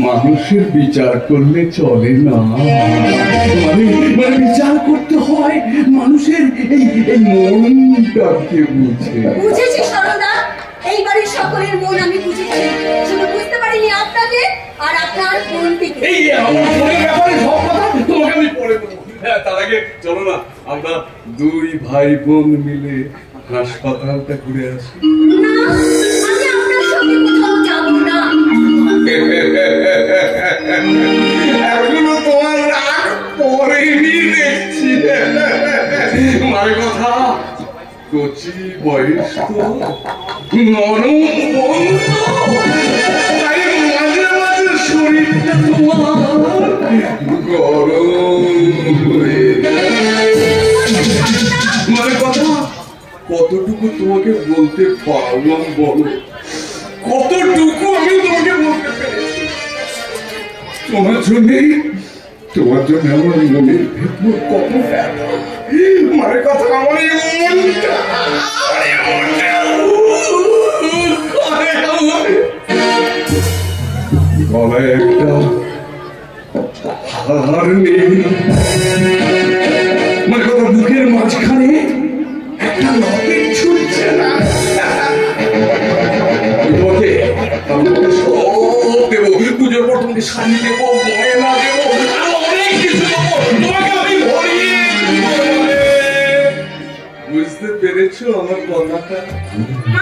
মানুষের বিচার করলে চলে না, মানে বিচার করতে হয় মানুষের এই মনটাকে বুঝে। বুঝেছি সরলদা, এইবারে সকলের মন আমি বুঝেছি, শুধু বুঝতে পারিনি আপনাকে আর আপনার মনটিকে। এই আমার মনের ব্যাপারে সব কথা তোমাকে আমি পরে বলবো। হ্যাঁ, তার আগে চলো না আমরা দুই ভাই বোন মিলে হাসপাতালটা ঘুরে আসি। না, আমি আপনার সঙ্গে কোথাও যাব না। এখনো তোমার রাগ পরেনি দেখছি। মানে কথা, কচি বয়স তো, নরম মন তো, তাই মাঝে মাঝে শরীরটা তোমার গরম হয়ে মানে কথা, কতটুকু তোমাকে বলতে পারলাম বলো? কতটুকু আমি তোমাকে বলতে পেরেছি? তোমার জন্য আমার মনের ভেতর কত ব্যথা, মানে কথা আমার গলায় একটা হার নেই, মানে কথা বুকের মাঝখানে একটা লকেট ছুটছে না। তোমাকে সব দেবো, পুজোর পর তোমাকে শাড়ি দেবো, গয়না দেবো, অনেক কিছু দেবো, তোমাকে আমি বুঝতে পেরেছো আমার কথাটা?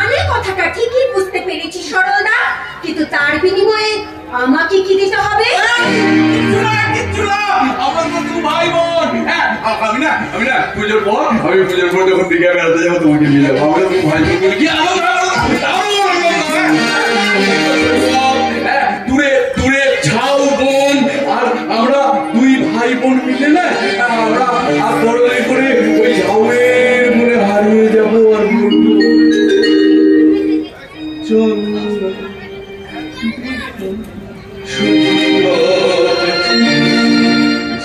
আমি কথাটা ঠিকই বুঝতে পেরেছি সরলদা, কিন্তু তার বিনিময়ে আমাকে কি দিতে হবে? আমরা তো দু ভাই বোন। আমি না পুজোর পর যখন দিঘা বেড়াতে যাবো তোমাকে নিয়ে যাবো। আমরা দু ভাই বোন কি দূরে ছাউ বোন, আর আমরা দুই ভাই বোন মিলে না আমরা আর বড় করে ওই ঝাউয়ের মনে হারিয়ে যাবো। আর চল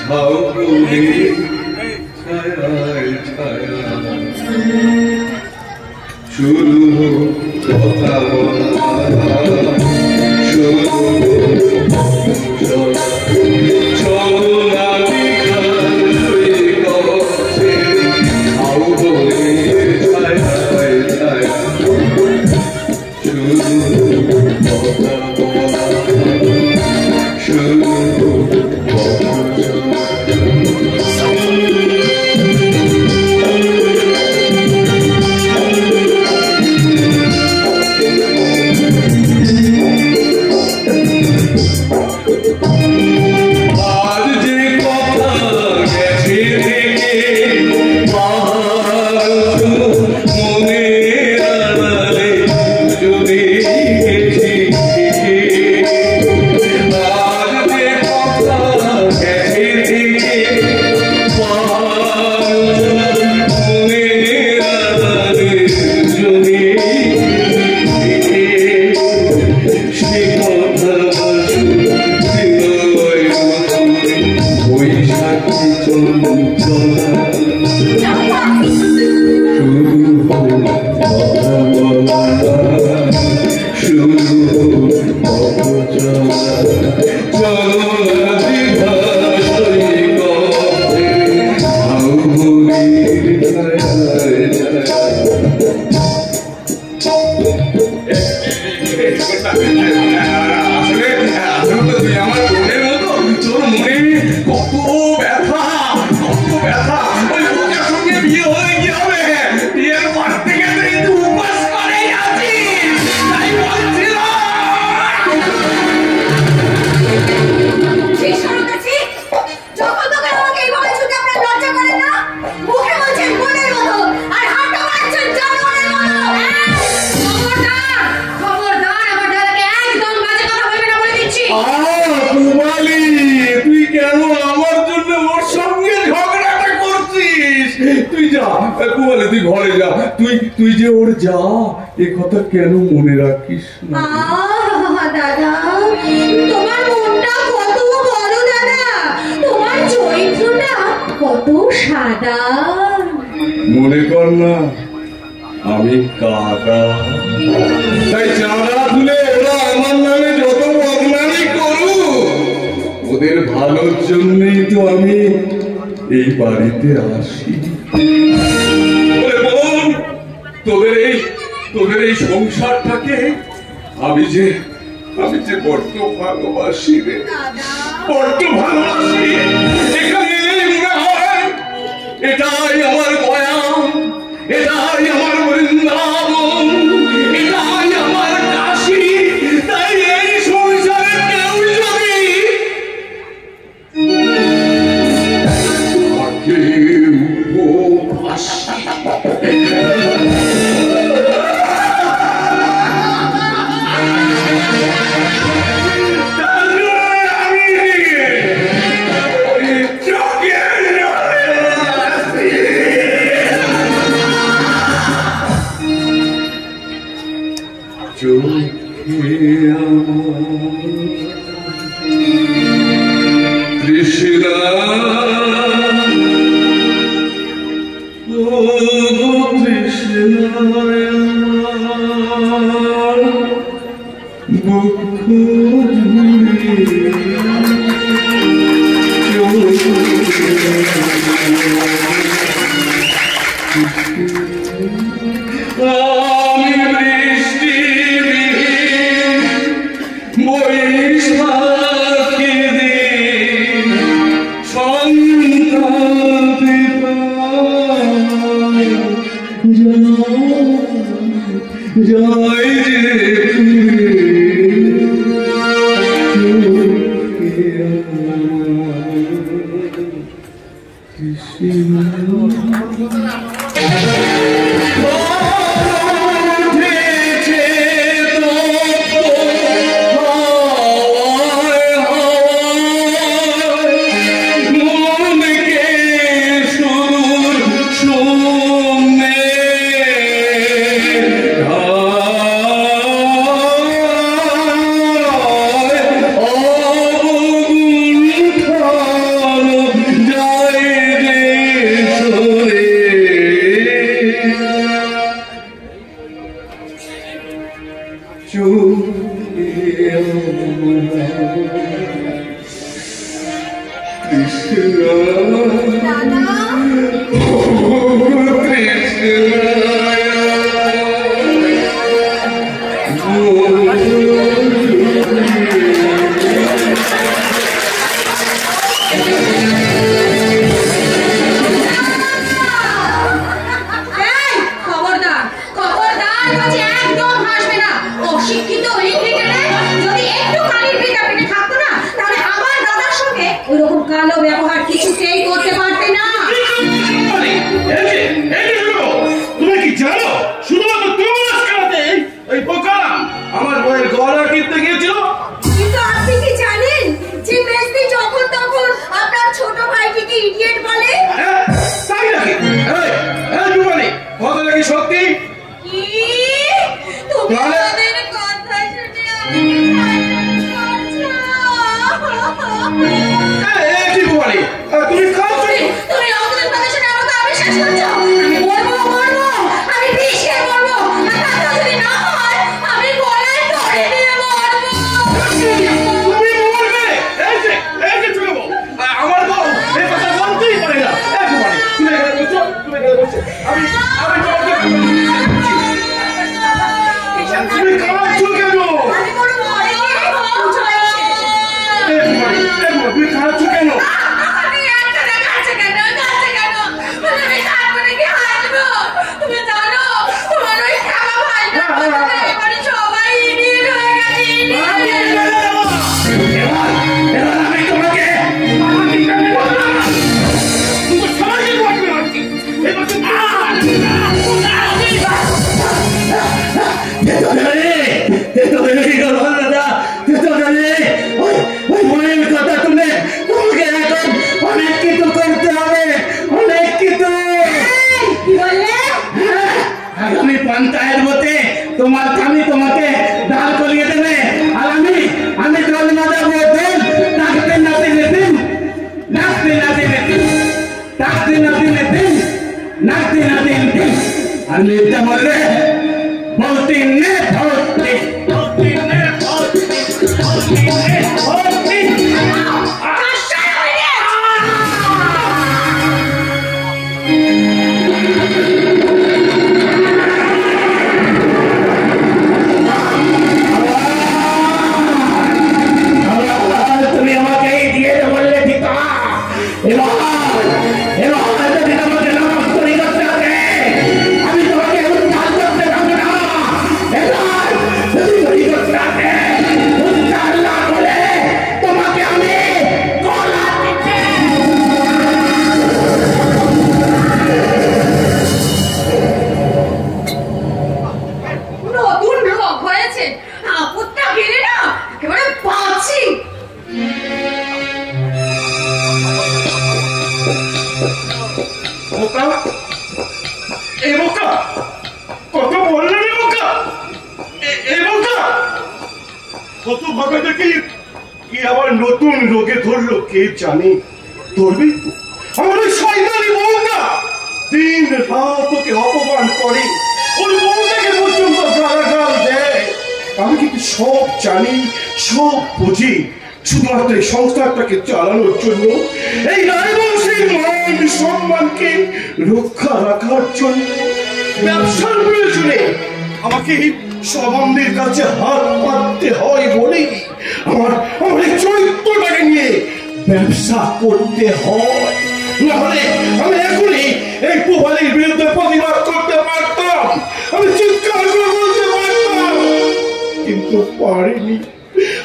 ঝাউগুলি ছায়ায় ছায়া শুরু কথা বলা, শুরু তুই ঘরে যা, তুই যে ওর যা এ কথা কেন মনে রাখিস না? দাদা তোমার মনটা কত বড় দাদা, তোমার চরিত্রটা কত সাদা। মনে কর না আমি কাকা, তাই চাঁদা তুলে ওরা আমার নামে যত বদনামি করুক, ওদের ভালোর জন্যই তো আমি এই বাড়িতে আসি। তোদের এই সংসারটাকে আমি যে বড্ড ভালোবাসি রে, বড্ড ভালোবাসি। এখানে মনে হয় এটাই আমার বয়ান, এটাই আমার বৃন্দাবন, এটাই আমার কাশী। তাই এই সংসারে কেউ যদি তুমি কাঁদছো কেন? আমি বড় ঘরে গিয়ে পুজো এসে তুমি কাঁদছো কেন? আমি একটা না কাছে কেন আমি তারপরে কি হাসবো? তুমি জানো তোমার ওই খাওয়া ভাইটা এবারে সবাই ইডিয়েট হয়ে গেছে। এবার আমি তোমাকে সবাইকে মারছি। এবার কথা তুমি তোমাকে এখন অনেক কিছু করতে হবে, অনেক কিছু। কি বললে? আগামী পঞ্চায়েত মতে তোমার স্বামী তোমাকে দাঁড় করিয়ে দেবে, আর আমি দল মাদাবো দিন ডাকতে না দিলে দিন, ডাকতে না দিলে দিন, ডাকতে না দিলে দিন, ডাকতে না দিন দিন। আর মিথ্যা বললে বলতে নে ভর্তি, বলতে নে ভর্তি, বলতে নে ভর্তি। তুমি আমাকে দিয়ে বললে ঠিক এবার যদি আমাকে নমস্কারি করতে হবে, আমি তোমাকে উদ্ধার করতে পারবো না। এবার যদি বলি করতে হবে উদ্ধার না বলে তোমাকে আমি গলা দিতে। নতুন রোগ হয়েছে, আপদটা গেলে না একেবারে বাঁচি। বোকা, এ বোকা, কত বললে রে বোকা, এ বোকা। কত ভাবে দেখি কি আবার নতুন রোগে ধরলো কে জানে। ধরবি আমার ওই শয়তানি বউটা দিন রাত ওকে অপমান করে, ওর বউটাকে পর্যন্ত গালাগাল দেয়। আমি কিন্তু সব জানি, সব বুঝি, শুধুমাত্র এই সংসারটাকে চালানোর জন্য, এই রায়বংশের মান সম্মানকে রক্ষা রাখার জন্য, ব্যবসার প্রয়োজনে আমাকে এই সবামদের কাছে হাত পাততে হয় বলেই আমার এই চরিত্রটাকে নিয়ে ব্যবসা করতে হয়। নাহলে আমি এখনই এই প্রবালীর বিরুদ্ধে প্রতিবাদ করতে পারতাম, আমি চিৎকার করে বলতে পারতাম, কিন্তু পারিনি।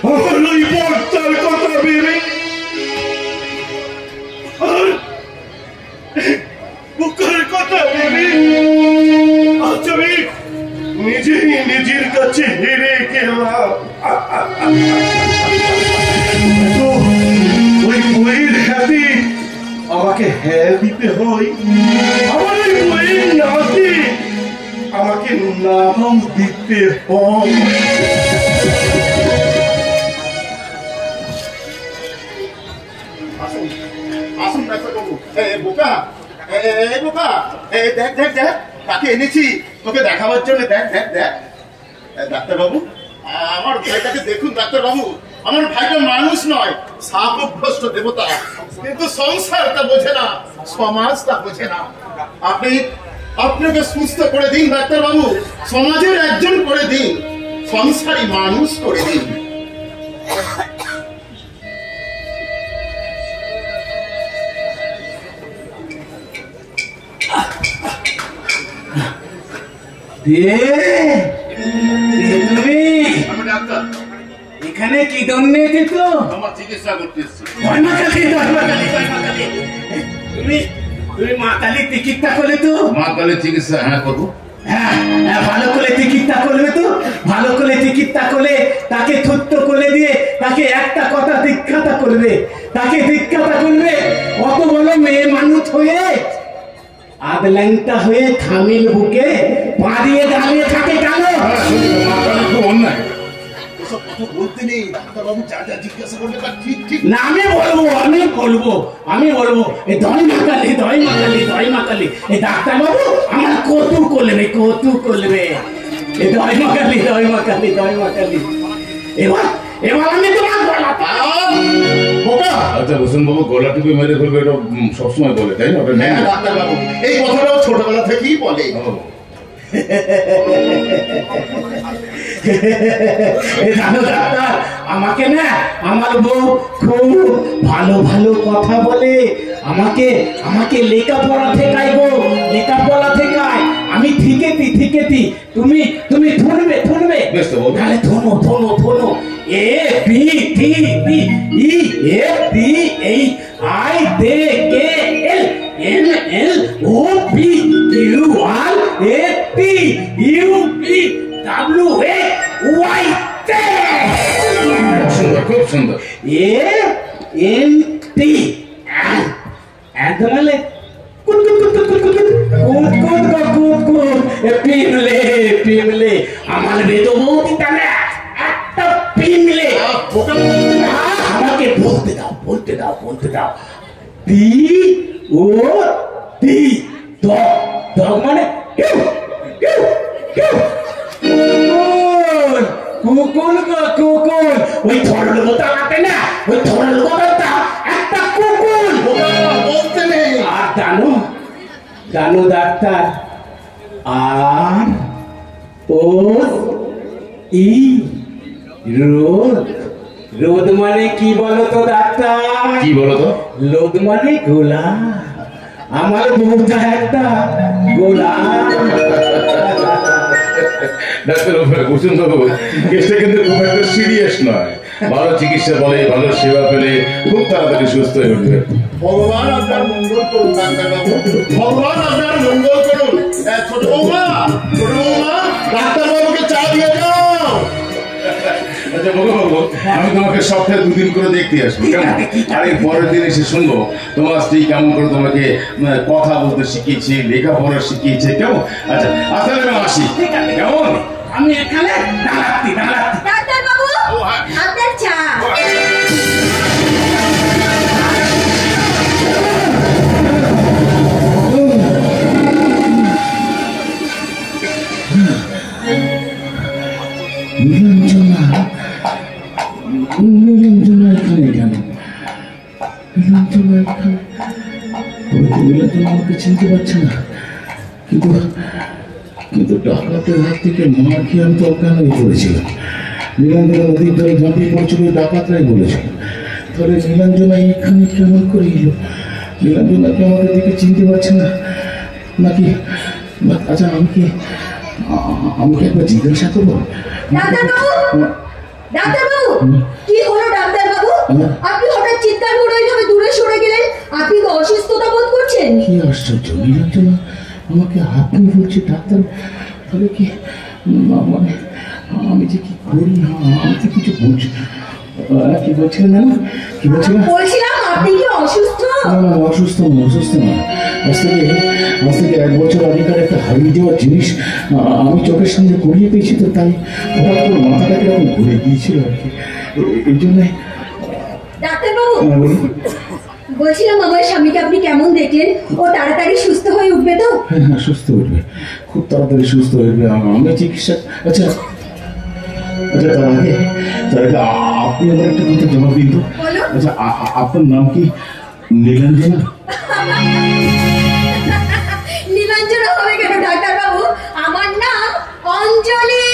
আমার ওই বর্তার কথা ভেবে আর বুকের কথা ভেবে আজ আমি নিজেই নিজের কাছে হেরে গেলাম। তো ওই বইয়ের হাতে আমাকে হ্যাঁ দিতে হয়, আমার ওই বইয়ের নাতে আমাকে নাম দিতে হয়। আসুন ডাক্তারবাবু। বোকা, বোকা, দেখ দেখ দেখ তাকে এনেছি তোকে দেখাবার জন্য। দেখ দেখ দেখ ডাক্তারবাবু, আমার ভাইটাকে দেখুন ডাক্তারবাবু। আমার ভাইটা মানুষ নয়, শাপগ্রস্ত দেবতা, কিন্তু সংসারটা বোঝে না, সমাজটা বোঝে না। আপনাকে সুস্থ করে দিন ডাক্তারবাবু, সমাজের একজন করে দিন, সংসারী মানুষ করে দিন। এখানে কি দন্নে তো আমার চিকিৎসা করতে এসেছি। তুমি মা কালী চিকিৎসা করলে তো? মা কালী চিকিৎসা হ্যাঁ করবো। হ্যাঁ, ভালো করে চিকিৎসা করবে তো, ভালো করে চিকিৎসা করলে তাকে থুত্ত করে দিয়ে তাকে একটা কথা দীক্ষাতা করবে, তাকে দীক্ষাতা করবে। অত বড় মেয়ে মানুষ হয়ে আদল্যাংটা হয়ে থামিল বুকে পাড়িয়ে দাঁড়িয়ে থাকে কেন? অন্যায় এসব কথা বলতে নেই ডাক্তারবাবু, যা যা জিজ্ঞাসা করলে তা ঠিক ঠিক না। আমি বলবো এই দয় মা কালী এই ডাক্তারবাবু আমার কতু করবে এই দয় মা কালী। এবার আমি তোমার গলা বোকা। আচ্ছা ভূষণ বাবু গলা টিপে মেরে ফেলবে, এটা সবসময় বলে তাই না? ওটা নেই হ্যাঁ ডাক্তারবাবু, এই কথাটাও ছোটবেলা থেকেই বলে। জানো ডাক্তার, আমাকে না আমার বউ খুব ভালো ভালো কথা বলে, আমাকে লেখাপড়া শেখায় গো, লেখাপড়া শেখায়। আমি ঠিকেতি তুমি ধরবে বেশ তো বল। তাহলে ধনো A B T T E F T H I J K L M N O P Q R S T U P W X Y Z. সুন্দর, খুব সুন্দর। এ এন টি মানে পিমলে আমার বেদ বৌদিটা না একটা পিমলে। আমাকে বলতে দাও পি ও টি ডগ মানে কুকুর ওই ধরল গোটা লাগে না, ওই ধরল গোটা একটা কুকুর বলতে নেই। আর জানো ডাক্তার, আর ও ই রোদ মানে কি বলো তো ডাক্তার? কি বলো তো? লোদ মানে গোলা। আমার বউটা একটা গোলা। ডাক্তার বুঝুন বাবু, কেসটা কিন্তু খুব একটা সিরিয়াস নয়। ভালো চিকিৎসা বলে, ভালো সেবা পেলে খুব তাড়াতাড়ি সুস্থ হয়ে উঠবে। ভগবান আপনার মঙ্গল করুন ডাক্তারবাবু, ভগবান আপনার মঙ্গল করুন। ছোট বৌমা ডাক্তারবাবুকে চা দিয়ে যাও। আচ্ছা বাবু, আমি তোমাকে সপ্তাহে 2 দিন করে দেখতে আসবো, কেমন? আর এর পরের দিন এসে শুনবো তোমার স্ত্রী কেমন করে তোমাকে কথা বলতে শিখিয়েছে, লেখাপড়া শিখিয়েছে, কেমন? আচ্ছা আসলে আমি আসি, কেমন? আমি এখানে দাঁড়াচ্ছি। ডাক্তার বাবু, আপনার চা। নীলাঞ্জনা এখানে কেন? নীলাঞ্জনা আমাকে চিনতে পারছে না, কিন্তু ডাকাতের হাত থেকে মার খেয়ে আমি তো অজ্ঞান হয়ে পড়েছিলাম। নীলাঞ্জনা নদীর ধারে ঝাঁপিয়ে পড়ছিল, ডাকাতরাই বলেছিল। তাহলে নীলাঞ্জনা এখানে কেমন করে এলো? নীলাঞ্জনাকে আমাকে দেখে চিনতে পারছে না নাকি? আচ্ছা আমি কি একবার জিজ্ঞাসা করবো? ডাক্তারবাবু, কি হলো ডাক্তারবাবু? আপনি হঠাৎ চিৎকার করে ওইভাবে দূরে সরে গেলেন। আপনি কি অসুস্থতা বোধ করছেন? কি আশ্চর্য, নীলাঞ্জনা আমাকে আপনি বলছে ডাক্তার। তাহলে কি মানে আমি যে কি করি? আমি তো কিছু বলছি। কি বলছিলেন ম্যাম? কি বলছিলেন? বলছিলাম আপনি কি অসুস্থ? না, অসুস্থ না। আজ থেকে 1 বছর আগেকার একটা হারিয়ে যাওয়া জিনিস আমি চোখের সামনে গড়িয়ে পেয়েছি, তো তাই হঠাৎ করে মাথাটা কিরকম ঘুরে গিয়েছিল আর কি। এই জন্য ডাক্তারবাবু, বলছিলাম আমার স্বামীকে আপনি কেমন দেখলেন? ও তাড়াতাড়ি সুস্থ হয়ে উঠবে তো? হ্যাঁ, সুস্থ উঠবে, খুব তাড়াতাড়ি সুস্থ হয়ে উঠবে। আমি চিকিৎসা আচ্ছা তার আগে আপনি আমার একটা কথা জবাব দিন তো। আচ্ছা আপনার নাম কি? নীলাঞ্জনা? নীলাঞ্জনা হবে কেন ডাক্তারবাবু? আমার নাম অঞ্জলি।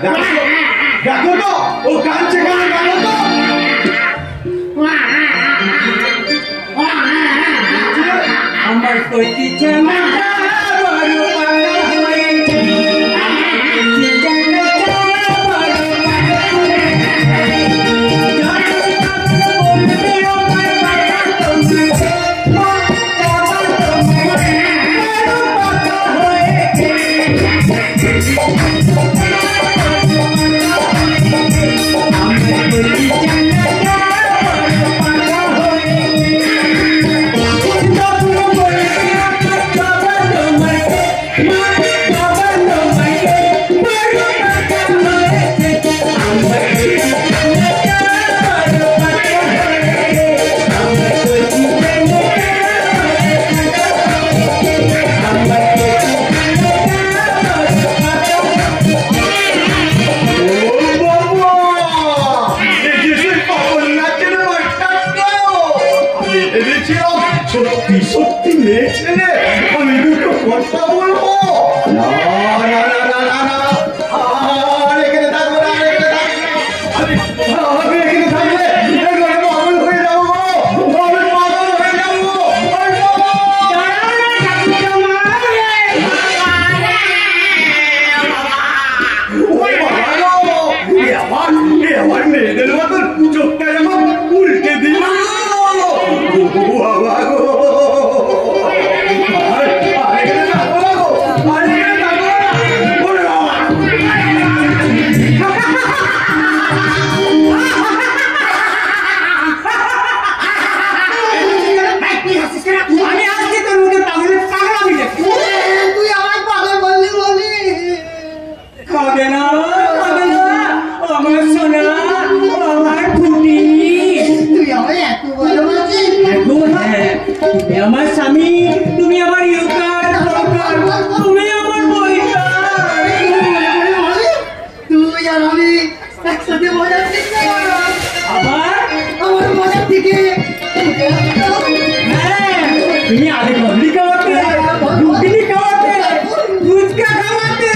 দেখো তো ও কাঁদছে কেন, দেখো তো। আমার কইতি জামাটা বড় পাগল হয়েছে, আমার কইতি জামাটা বড় পাগল হয়েছে, যত কথা বলতে আমার মাথা তোমাকে মাথা তোমাকে বড় পাগল হয়েছে। আমার কইতি জামাটা বড় পাগল হয়েছে। সত্যি সত্যি মেয়ে ছেলে, আমি দুটো কথা বলবো। না না না না না না, আর এখানে থাকবো না, আর এখানে থাকবো না। আমি এখানে থাকলে একেবারে পাগল হয়ে যাবো, আমি পাগল হয়ে যাবো। আমার মেয়েদের মতন চোখটা যেমন উল্টে দিল। বাবা গো, আমি আজকে তোর মুখে পাগলের পাগল আমি দেখি। তুই আমার পাগল বললি বলি কাঁদে না, কাঁদে না, আমার সোনা, আমার ফুটি। তুই আমার এত ভালোবাসিস। হ্যাঁ, তুমি আমার স্বামী, তুমি আমার ইউকার, তুমি আমার বইকার। তুই আর আমি একসাথে মজার থেকে আবার আমার মজার থেকে হ্যাঁ, তুমি আগে কবলি খাওয়াতে, রুটি খাওয়াতে, ফুচকা খাওয়াতে।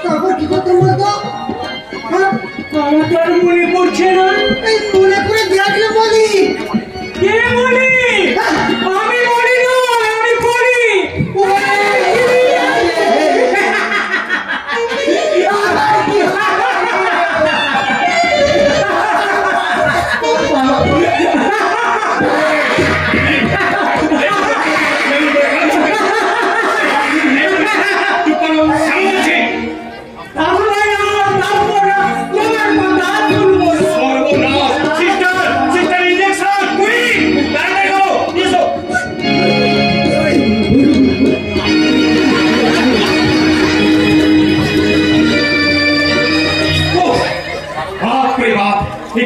তারপর কি করতে বলতো? আমার তো আর মনে পড়ছে না। এই মনে করে দেখলে বলি কে বলি? আমি বলি না, আমি বলি।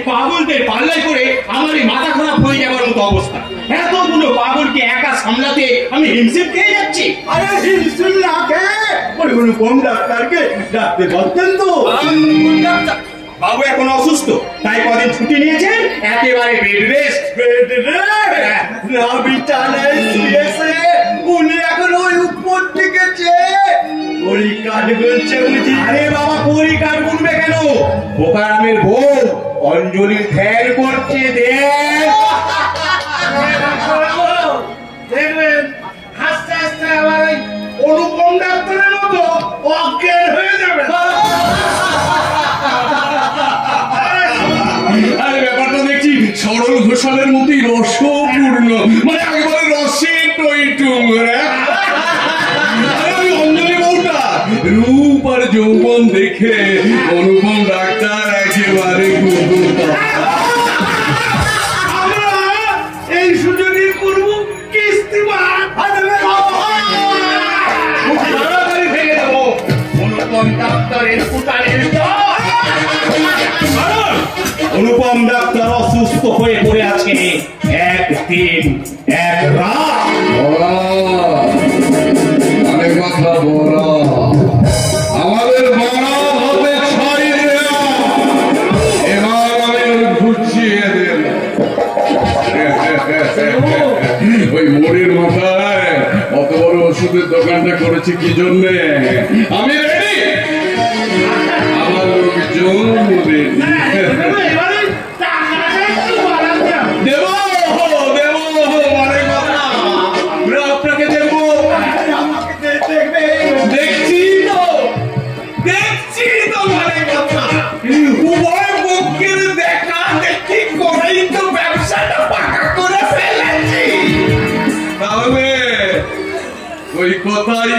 পাগলদের পাল্লাই করে আমার এই মাথা খারাপ হয়ে যাবার মতো অবস্থা। এতগুলো পাগলকে একা সামলাতে আমি হিমশিম খেয়ে যাচ্ছি। আরে হিমশিম না খেয়ে ওই অনুপম ডাক্তারকে ডাকতে পারতেন তো। বাবু এখন অসুস্থ, তাই কদিন ছুটি নিয়েছেন, একেবারে বেড রেস্ট। বেড রেস্ট না, বিছানায় শুয়েছে উনি এখন ওই উপর দিকে চেয়ে ওই কাঠ গুনছে বুঝি। আরে বাবা, পরি কার গুনবে কেন? বোকারামের বউ অঞ্জলির ধ্যান করছে। দেখবেন হাসতে হাসতে আবার ওই অনুপম ডাক্তারের মতো অজ্ঞান হয়ে যাবে। আরে ব্যাপারটা দেখছি সরল ঘোষালের মতোই রসপূর্ণ, মানে একেবারে রসে টইটুম। আমি অঞ্জলি বউটা রূপ আর যৌবন দেখে অনুপম ডাক্তার একেবারে আমরা এই সুযোগে করবো কিস্তি তাড়াতাড়ি ভেঙে দেবো অনুপম ডাক্তারের কুটারের দল। অনুপম ডাক্তার অসুস্থ হয়ে পড়ে আছে, একদিন এক রাত। অনেক কথা বলা আমাদের বড় হবে ছয় দিন। এবার আমি ঘুরছিয়ে দেব ওই মোড়ের মাথায় অত বড় ওষুধের দোকানটা করেছি কি জন্যে? আমি রেডি। এবারে টাকাটা একটু বাড়ান না। দেব দেব মানে কথা আমরা আপনাকে দেব। দেখছি তো মানে কথা উভয় পক্ষের দেখা দেখি করেই তো ব্যবসাটা পাকা করে ফেলেছি। তাহলে ওই কথাই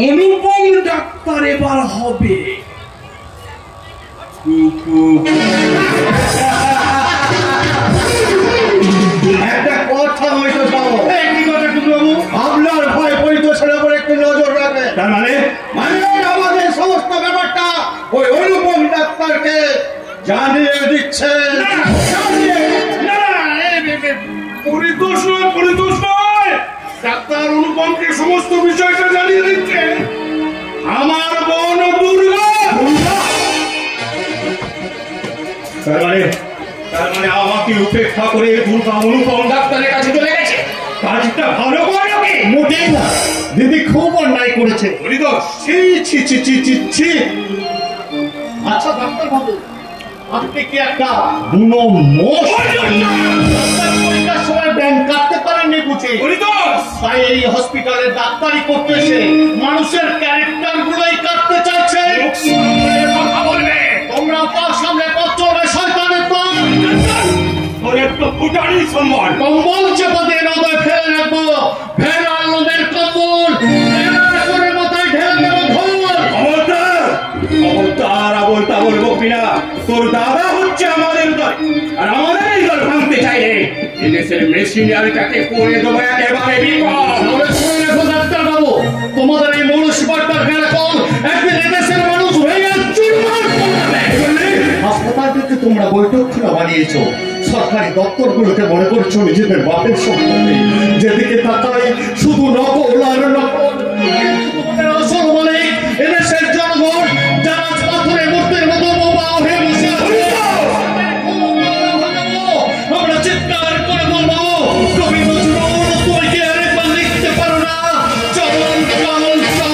অনুপম ডাক্তার এবার হবে। একটা কথা হয়তো পাবো। কি কথা টুকু আপনার ভয় পরিদর্শনের উপর একটু নজর রাখবে। তার মানে আমাদের সমস্ত ব্যাপারটা ওই অনুপম ডাক্তারকে জানিয়ে দিচ্ছে। পরিদোষ নয়, ডাক্তার অনুপমকে সমস্ত বিষয়টা জানিয়ে দিচ্ছে। আমার বোন দুর্গা। তার মানে আমাকে উপেক্ষা করে দুর্গা অনুপম ডাক্তারের কাছে চলে গেছে। কাজটা ভালো করে নাকি? মোটেই না, দিদি খুব অন্যায় করেছে। আচ্ছা ডাক্তার বাবু, আপনি কি একটা বুনো মোষ পরীক্ষার সময় ব্যাংক কাটতে পারেননি বুঝে? তাই এই হসপিটালে ডাক্তারি করতে এসে মানুষের ক্যারেক্টার গুলোই কাটতে চাইছে। কথা বলবে তোমরা তার সামনে পথ চলবে শয়তানের দল। কম্বল চেপে দিয়ে নদে ফেলে রাখবো, ভেড়ার নদের কম্বল করে মাথায় ঢেলে দেবো। খবরদার আবল তাবল বকবি না। তোর দাদা হচ্ছে আমাদের দল, আর আমাদের দল ভাঙতে চাইলে এদেশের মেশিনারিটাকে করে দেবো একেবারে বিপদ। ডাক্তার বাবু, তোমাদের এই মনুষ্যবাদটা কেরকম একদিন এদেশের মানুষ হয়ে চুরমার করবে। হাসপাতালটাকে তোমরা বৈঠকখানা বানিয়েছো, সরকারি দপ্তরগুলোকে মনে করছো নিজেদের বাপের সম্পত্তি। যেদিকে তাকাই শুধু নকল আর নকল। তোমাদের আসল মালিক এদেশের জনগণ, যারা পাথরে মূর্তির মতো বোবা হয়ে বসে আছে। আমরা চিৎকার করে বলবো, কবি নজরুল তুমি কি আরেকবার লিখতে পারো না? চল চল চল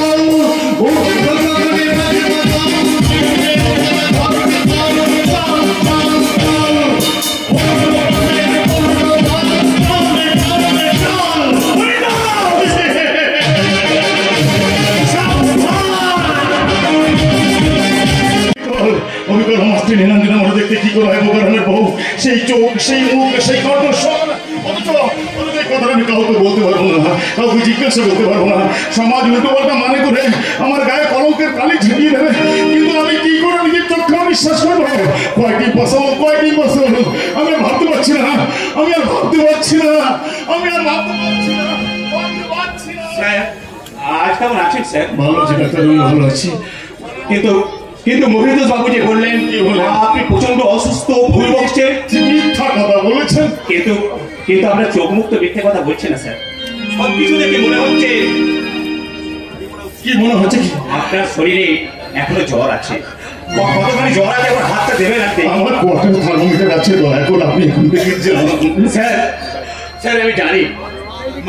দেখতে কি করে বোকারানের বউ, সেই চোখ, সেই মুখ, সেই কণ্ঠস্বর। কথাটা আমি কাউকে বলতে পারবো না, কাউকে জিজ্ঞাসা করতে পারবো না। সমাজ উল্টো পাল্টা মানে করে আমার গায়ে কলঙ্কের কালি ঝিঁকিয়ে দেবে, কিন্তু আমি কি করে নিজের চোখে বিশ্বাস করবো? কয়েকদিন বছর আমি আর ভাবতে পারছি না, আজ কেমন আছেন স্যার? ভালো আছি ডাক্তার, ভালো আছি। কিন্তু মহিদুল বাবু যে বললেন আপনি প্রচন্ড অসুস্থ, ভুল বকছেন। মিথ্যা কথা বলেছেন। কিন্তু আমরা চোখ মুক্ত মিথ্যে কথা বলছি না স্যার। সবকিছু দেখে মনে হচ্ছে। কি মনে হচ্ছে? কি আপনার শরীরে এখনো জ্বর আছে। কতখানি জ্বর আছে? এখন হাতটা দেবেন আপনি। আমার কোয়ার্টার থার্মোমিটার আছে, এখন আপনি এখন থেকে স্যার আমি জানি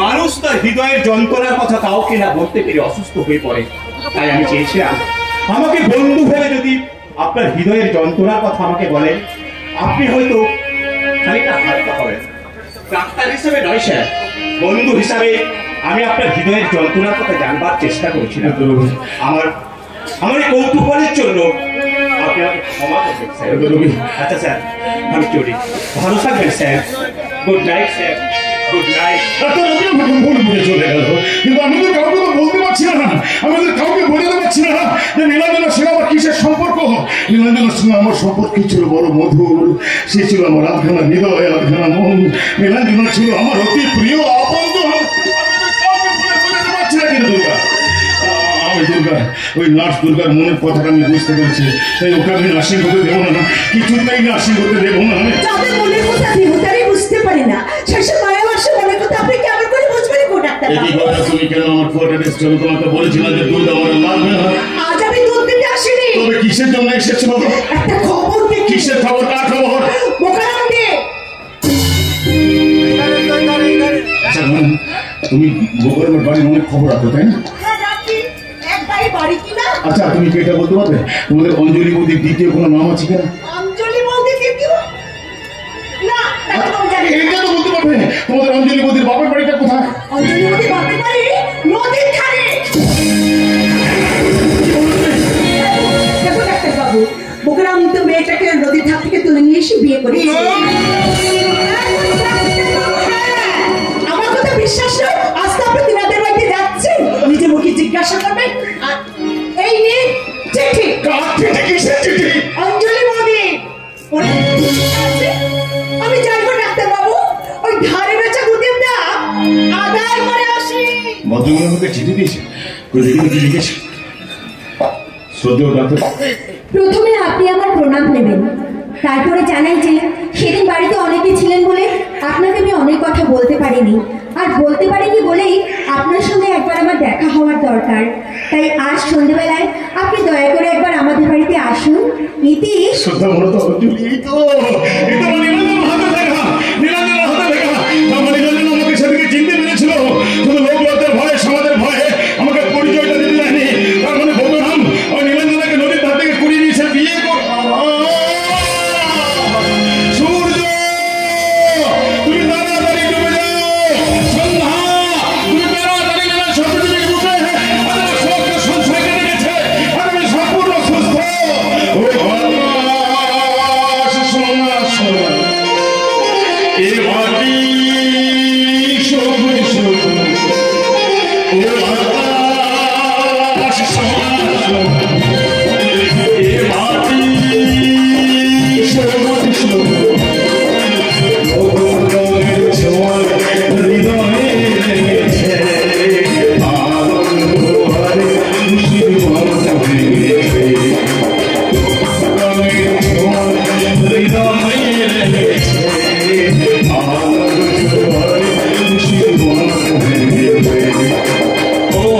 মানুষ তার হৃদয়ের যন্ত্রণার কথা কাউকে না বলতে পেরে অসুস্থ হয়ে পড়ে। তাই আমি চেয়েছিলাম আমাকে বন্ধু ভেবে যদি আপনার হৃদয়ের যন্ত্রণার কথা আমাকে বলেন, আপনি হয়তো খানিকটা হালকা হবেন। ডাক্তার হিসেবে নয় স্যার, বন্ধু হিসাবে আমি আপনার হৃদয়ের যন্ত্রণার কথা জানবার চেষ্টা করেছিলাম। আমার এই কৌতূহলের জন্য আপনি আমাকে ক্ষমা করবেন স্যার। আচ্ছা স্যার, আমি চলি। ভালো থাকবেন sir. Good night sir. Good night. চলে গেল, কিন্তু আমি তো কাউকে তো বলতে পারছি না, আমাদের কাউকে বোঝাতে পারছি না যে নীলাঞ্জনার সঙ্গে আমার কিসের সম্পর্ক। নীলাঞ্জনার সঙ্গে আমার সম্পর্ক ছিল বড় মধুর। সে ছিল আমার আধখানা হৃদয়, আধখানা মন। নীলাঞ্জনা ছিল আমার অতি প্রিয় আপনজন। ওই নার্স দুর্গার মনের কথাটা আমি বুঝতে পেরেছি, তাই ওকে আমি নার্সিং হতে দেবো না, কিছুতেই নার্সিং হতে দেবো না। যাদের মনের কথা আমি বুঝতে পারি না, শেষে মায়া মাসে মনের কথা আপনি কেমন করে বুঝবেন গো ডাক্তার? তুমি কেন আমার কোয়ার্টারে এসেছো? তোমাকে বলেছিলাম যে দুধ আমার লাগবে না। আজ আমি দুধ দিতে আসিনি। তবে কিসের জন্য এসেছো? একটা খবর দিতে। কিসের খবর? কার খবর? মোকাররমকে। তুমি মোকাররমের বাড়ির অনেক খবর রাখো, তাই না? একবারই বাড়ি পারি কিনা। আচ্ছা তুমি কি এটা বলতে পারবে তোমাদের অঞ্জলি বৌদির দ্বিতীয় কোনো নাম আছে কিনা? অঞ্জলি বলতে দ্বিতীয় না, ডাক্তারবাবু জানেন। এটা তো বলতে পারবে তোমাদের অঞ্জলি বৌদির বাপের বাড়িটা কোথায়? অঞ্জলি বলতে বাপের বাড়ি নদীর ধারে। দেখো ডাক্তারবাবু, বোকরাম তো মেয়েটাকে নদীর ধার থেকে তুলে নিয়ে এসে বিয়ে করেছে। আমার কথা বিশ্বাস নয়, আজকে আপনি তিনাদের বাড়িতে যাচ্ছেন, নিজে মুখে জিজ্ঞাসা করবেন। আর এই নিয়ে চিঠি। অঞ্জলি বৌদি আমি যাইবো ডাক্তারবাবু, ওই ধারে বেচা গুদিমটা আদায় করে আসি। ভদ্রগুলো আমাকে চিঠি দিয়েছে, কি লিখেছে? শ্রদ্ধেয় ডাক্তার, প্রথমে আপনি আমার প্রণাম নেবেন, তারপরে জানাই যে সেদিন বাড়িতে অনেকে ছিলেন বলে আপনাকে আমি অনেক কথা বলতে পারিনি, আর বলতে পারিনি বলেই আপনার সঙ্গে একবার আমার দেখা হওয়ার দরকার। তাই আজ সন্ধ্যেবেলায় আপনি দয়া করে একবার আমাদের বাড়িতে আসুন। ইতি শ্রদ্ধা বলো তো অঞ্জলি, এই তো নীলাঞ্জনের হাতে লেখা, নীলাঞ্জনের হাতে লেখা। আমার নীলাঞ্জন আমাকে সেদিকে চিনতে পেরেছিল, শুধু লোক লজ্জার ভয়ে, সমাজের ভয়ে আমাকে পরিচয়টা দিতে দেয়নি। তার মানে ভগবান ওই নীলাঞ্জনাকে নদীর ধার থেকে কুড়িয়ে নিয়েছে বিয়ে করে। সূর্য তুমি তাড়াতাড়ি ডুবে যাও, সন্ধ্যা তুমি তাড়াতাড়ি নীলার সবুজ থেকে উঠে আমার শোককে সংশয় কেটে গেছে, আর আমি সম্পূর্ণ সুস্থ। ও আকাশ সোনা সোনা, এ মাটি সবুজ সবুজ, ও আকাশ সোনা সোনা, এ মাটি সবুজ সবুজ, রঙের ছোঁয়ায় হৃদয়ে লেগেছে, আনন্দ ভরে খুশির বাঁধা ভেঙেছে। রঙের ছোঁয়ায় হৃদয়ে লেগেছে, আনন্দ ভরে খুশির বাঁধা ভেঙেছে। ও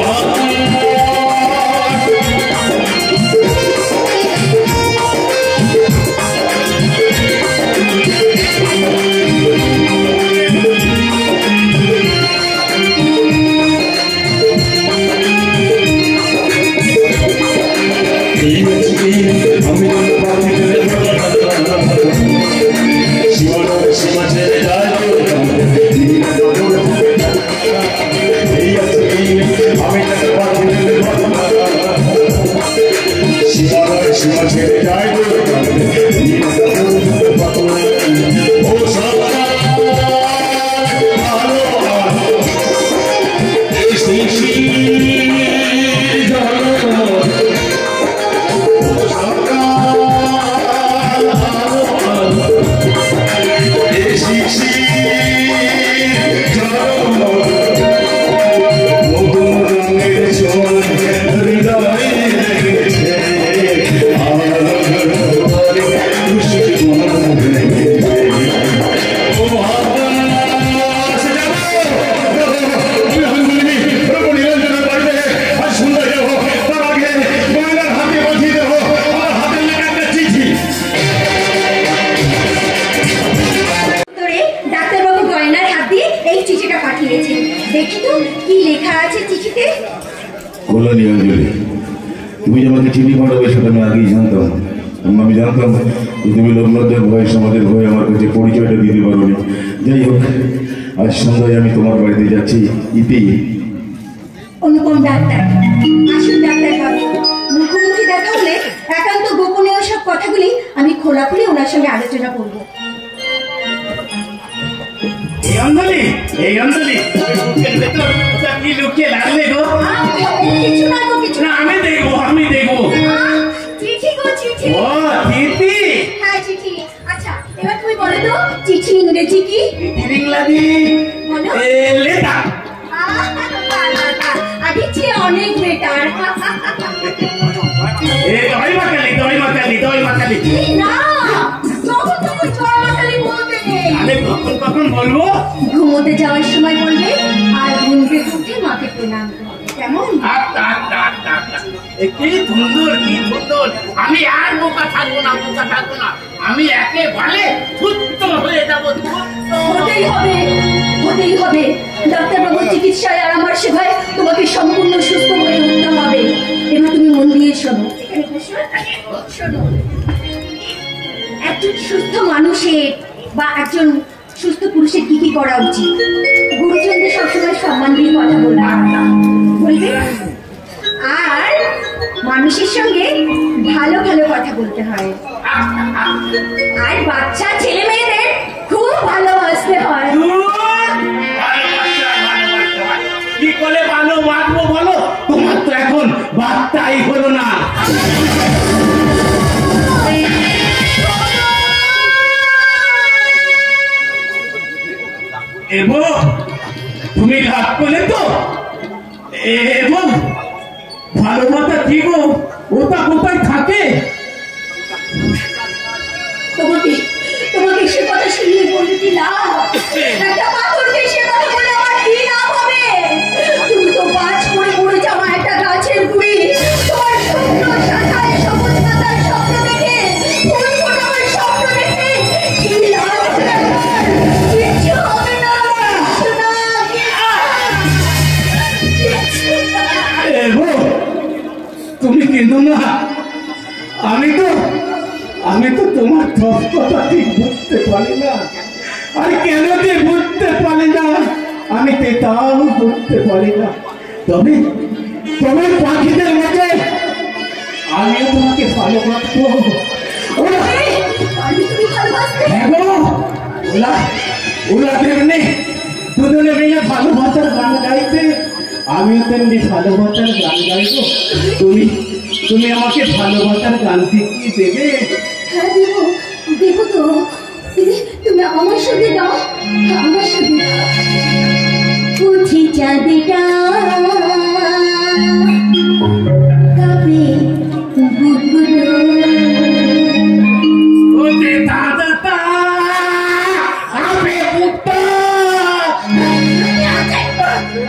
দেখি তো কি লেখা আছে চিঠিতে। কল্যাণী অঞ্জলি, তুমি যে আমাকে চিঠি পাঠাবে সেটা আমি আগেই জানতাম। আমি জানতাম যে তুমি লোকলজ্জার ভয়ে, সমাজের ভয়ে আমার কাছে পরিচয়টা দিতে পারোনি। যাই হোক, আজ সন্ধ্যায় আমি তোমার বাড়িতে যাচ্ছি। ইতি অনুপম ডাক্তার, আসুন ডাক্তার বাবু, মুখোমুখি দেখা হলে একান্ত গোপনীয় সব কথাগুলি আমি খোলাখুলি ওনার সঙ্গে আলোচনা করব। এই অঞ্জলি, এই অঞ্জলি, বুকের ভেতর কি লুকিয়ে লাগলে গো? কিছু না গো, কিছু না, আমি দেখবো, আমি দেখবো। চিঠি গো, চিঠি। ও চিঠি? হ্যাঁ চিঠি। আচ্ছা এবার তুমি বলো তো চিঠি ইংরেজি কি? চিঠির ইংরাজি বলো। লেটার। আগে চেয়ে অনেক বেটার। দই মাকালি, দই মাকালি, দই মাকালি। না, যখন তখন জয় মাতালি বলতে নেই। আরে কখন কখন বলবো? ঘুমোতে যাওয়ার সময় বলবে, আর ঘুমকে উঠে মাকে প্রণাম করবে। কেমন? আচ্ছা আচ্ছা আচ্ছা আচ্ছা, কি সুন্দর, কি সুন্দর। আমি আর বোকা থাকবো না, বোকা থাকবো না। আমি একেবারে সুস্থ হয়ে যাবো। হতেই হবে, হতেই হবে। ডাক্তারবাবুর চিকিৎসায় আর আমার সেবায় তোমাকে সম্পূর্ণ সুস্থ হয়ে উঠতে হবে। এবার তুমি মন দিয়ে শোনো। এখানে বসো, শোনো। একজন সুস্থ মানুষের বা একজন সুস্থ পুরুষের কি কি করা উচিত? গুরুজনদের সবসময় সম্মান দিয়ে কথা বলবে, আর মানুষের সঙ্গে ভালো ভালো কথা বলতে হয়, আর বাচ্চা ছেলে মেয়েদের খুব ভালোবাসতে হয়। কি করে ভালো বাঁচবো বলো? তোমার তো এখন বাচ্চাই হলো না। এবং তুমি রাগ করলে তো, এবং ভালোবাসা কি গো, ওটা কোথায় থাকে? তোমাকে তোমাকে সে কথা শুনিয়ে বলতে কি লাভ? একটা পাথরকে সে কথা বলে আমার কি লাভ হবে? তুমি তো গাছ পড়ে পড়ে যাওয়া একটা গাছের গুড়ি। তোমার স্বপ্ন শাখায় সবুজ পাতার স্বপ্ন দেখে, ফুল ফোটানোর স্বপ্ন দেখে কি লাভ হবে আমার? কিচ্ছু হবে না, কিচ্ছু না, কিচ্ছু না। এবং তুমি কিন্তু না, আমি তো তোমার সব কথা ঠিক বুঝতে পারি না। আর কেন যে বুঝতে পারি না, আমি তাও বুঝতে পারি না। তবে তোমার পাখিদের মধ্যে আমিও তোমাকে ভালোবাসবো। তুমি ভালোবাসতে? ওরা তেমনি দুজনে মিলে ভালোবাসার গান গাইতে, আমিও তেমনি ভালোবাসার গান গাইবো। তুমি আমাকে ভালোবাসার গান শিখিয়ে দেবে? হ্যাঁ দেবো, দেবো তো। তুমি আমার সঙ্গে দাও, আমার সঙ্গে দাও। পুঁথি চাঁদিটা কাবে বুকুলো, ওরে দাদাটা কাবে বুকটা।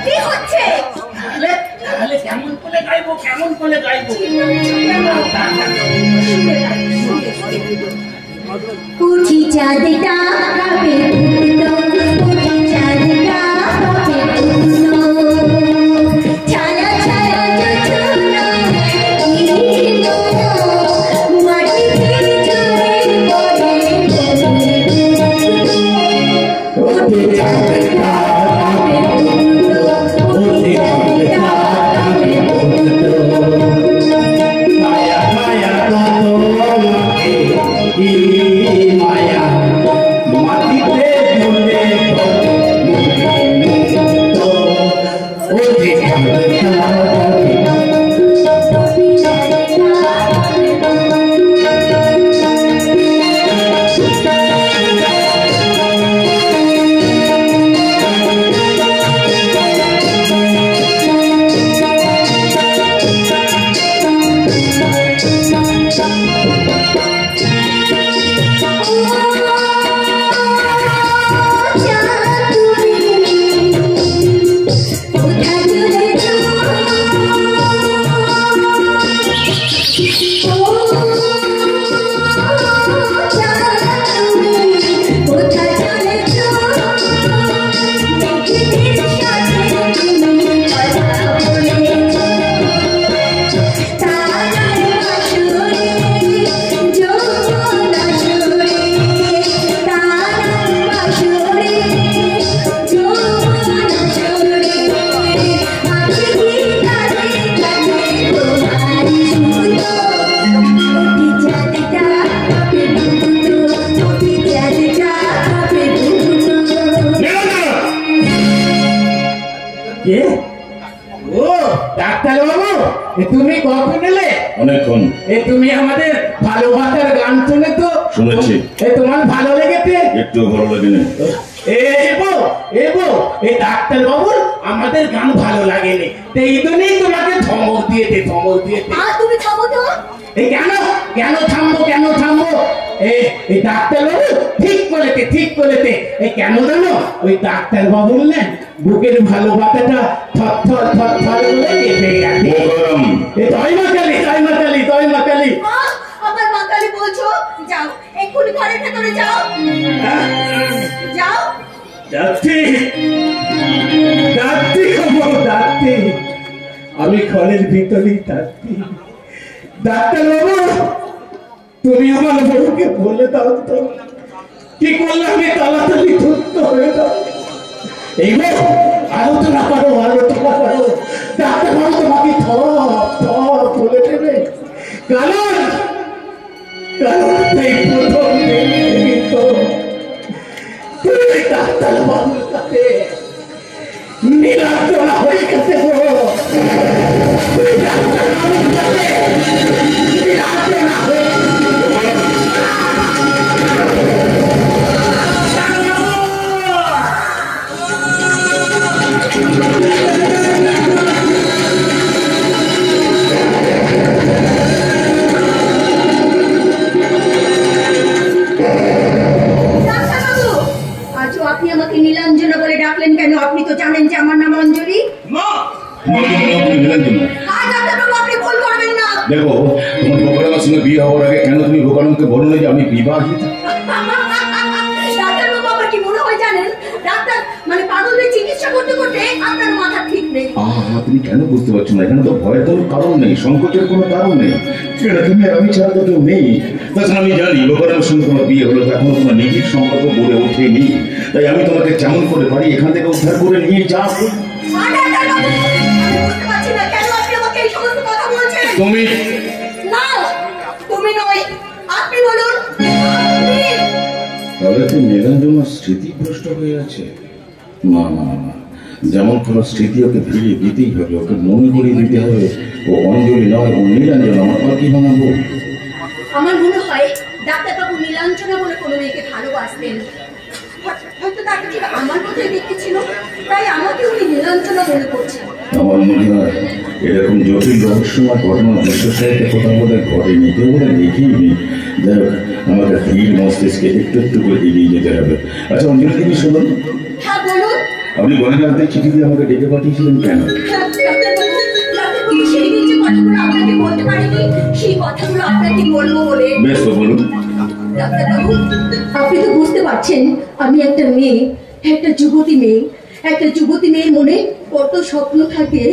কি হচ্ছে? তাহলে কেমন করে গাইবো, কেমন করে গাইবো? পুঁথি চাঁদিটা কাবে বুকুলো, পুঁথি চাঁদিটা কাবে বুকুলো, ছায়া ছায়া জোছনা নীলো, মাটিতে ঝরে পড়ে পুঁথি চাঁদিটা কাবে বুকুলো, পুঁথি চাঁদিটা কাবে বুকুলো, মায়া মায়া মায়া মাটিতে ঝুলে তুমি কখন এলে? অনেকক্ষণ। তুমি আমাদের ভালোবাসার গান শুনে তো? শুনেছি। তোমার ভালো লেগেছে? একটু ভালো লাগে না। এই ডাক্তার বাবুর আমাদের গান ভালো লাগেনি, এই জন্যই তোমাকে ধমক দিয়েছে। তুমি থামো তো। কেন থামবো? এই ডাক্তার বাবু ঠিক বলেছে। কেন জানো? ওই ডাক্তার বাবু বললেন বুকের ভালোবাসাটা থর থর থর থর করে কেঁপে গেছে। জয় মা কালী। আমার মা কালী বলছো? যাও এক্ষুনি ঘরের ভেতরে যাও, যাও। যাচ্ছি যাচ্ছি যাচ্ছি, আমি ঘরের ভিতরেই থাকছি। ডাক্তার বাবু, তুমি আমার বউকে বলে দাও তো কি করলে আমি তাড়াতাড়ি সুস্থ হয়ে যাও। এই আলোচনা করো, আলোচনা করো। ডাক্তার বাবু তোমাকে থপ বলে দেবে, কারণ সেই প্রথম তুমি ডাক্তার বাবুর কাছে নিরাপত্তা হয়ে গেছে গো। তুমি ডাক্তার বাবুর কাছে নিরাপত্তা হয়ে আপনি আমাকে নীলাঞ্জনা বলে ডাকলেন কেন? আপনি তো জানেন যে আমার নাম অঞ্জলি। আপনি ভুল করবেন না। দেখো, তোমার ভোকানন্দের সঙ্গে বিয়ে হওয়ার আগে কেন তুমি ভোকানন্দকে বলো না যে আমি বিবাহিত? ডাক্তারবাবু, আমার কি মনে হয় জানেন, ডাক্তার মানে পাগলের চিকিৎসা করতে করতে আপনার মাথা ঠিক নেই। তুমি কেন বুঝতে পারছো না? এখানে তো ভয়ের কোনো কারণ নেই, সংকোচের কোনো কারণ নেই। তুমি আর আমি ছাড়া তো কেউ নেই। তাছাড়া আমি জানি ভোকানন্দের সঙ্গে তোমার বিয়ে হলো, এখনো তোমার নিজের সম্পর্ক গড়ে ওঠেনি। তাই আমি তোমাকে যেমন করে পারি এখান থেকে উদ্ধার করে নিয়ে যাব। তুমি না, তুমি নয়, আপনি বলুন। তাহলে তো নীলাঞ্জনার স্মৃতি ভ্রষ্ট হয়ে আছে। না না না, যেমন কোনো স্মৃতি ওকে ফিরিয়ে দিতেই হবে, ওকে মনে করিয়ে দিতে হবে ও অঞ্জলি নয়, ও নীলাঞ্জনা। আমার কি বানাবো? আমার মনে হয় ডাক্তারবাবু নীলাঞ্জনা বলে কোনো মেয়েকে ভালোবাসতেন। হয়তো তাকে ঠিক আমার মতোই দেখতে ছিল, তাই আমাকে উনি নীলাঞ্জনা মনে করছেন। আমার মনে হয় এরকম জটিল রহস্যময় ঘটনা বিশ্ব সাহিত্যে কোথাও বোধহয় ঘটেনি, কেউ বোধহয় লিখেইনি। যাই হোক, আমাকে ধীর মস্তিষ্কে একটু একটু করে এগিয়ে যেতে হবে। আচ্ছা অঞ্জলি, তুমি শুনুন, হ্যাঁ বলুন। আপনি গণিনাথদের চিঠি দিয়ে আমাকে ডেকে পাঠিয়েছিলেন কেন? ডাক্তারবাবু, সেই দিন যে কথাগুলো আপনাকে বলতে পারিনি, সেই কথাগুলো আপনাকে বলবো বলে। বেশ, তো বলুন। ডাক্তারবাবু, আপনি তো বুঝতে পারছেন আমি একটা মেয়ে, একটা যুবতী মেয়ের মনে কত স্বপ্ন থাকে।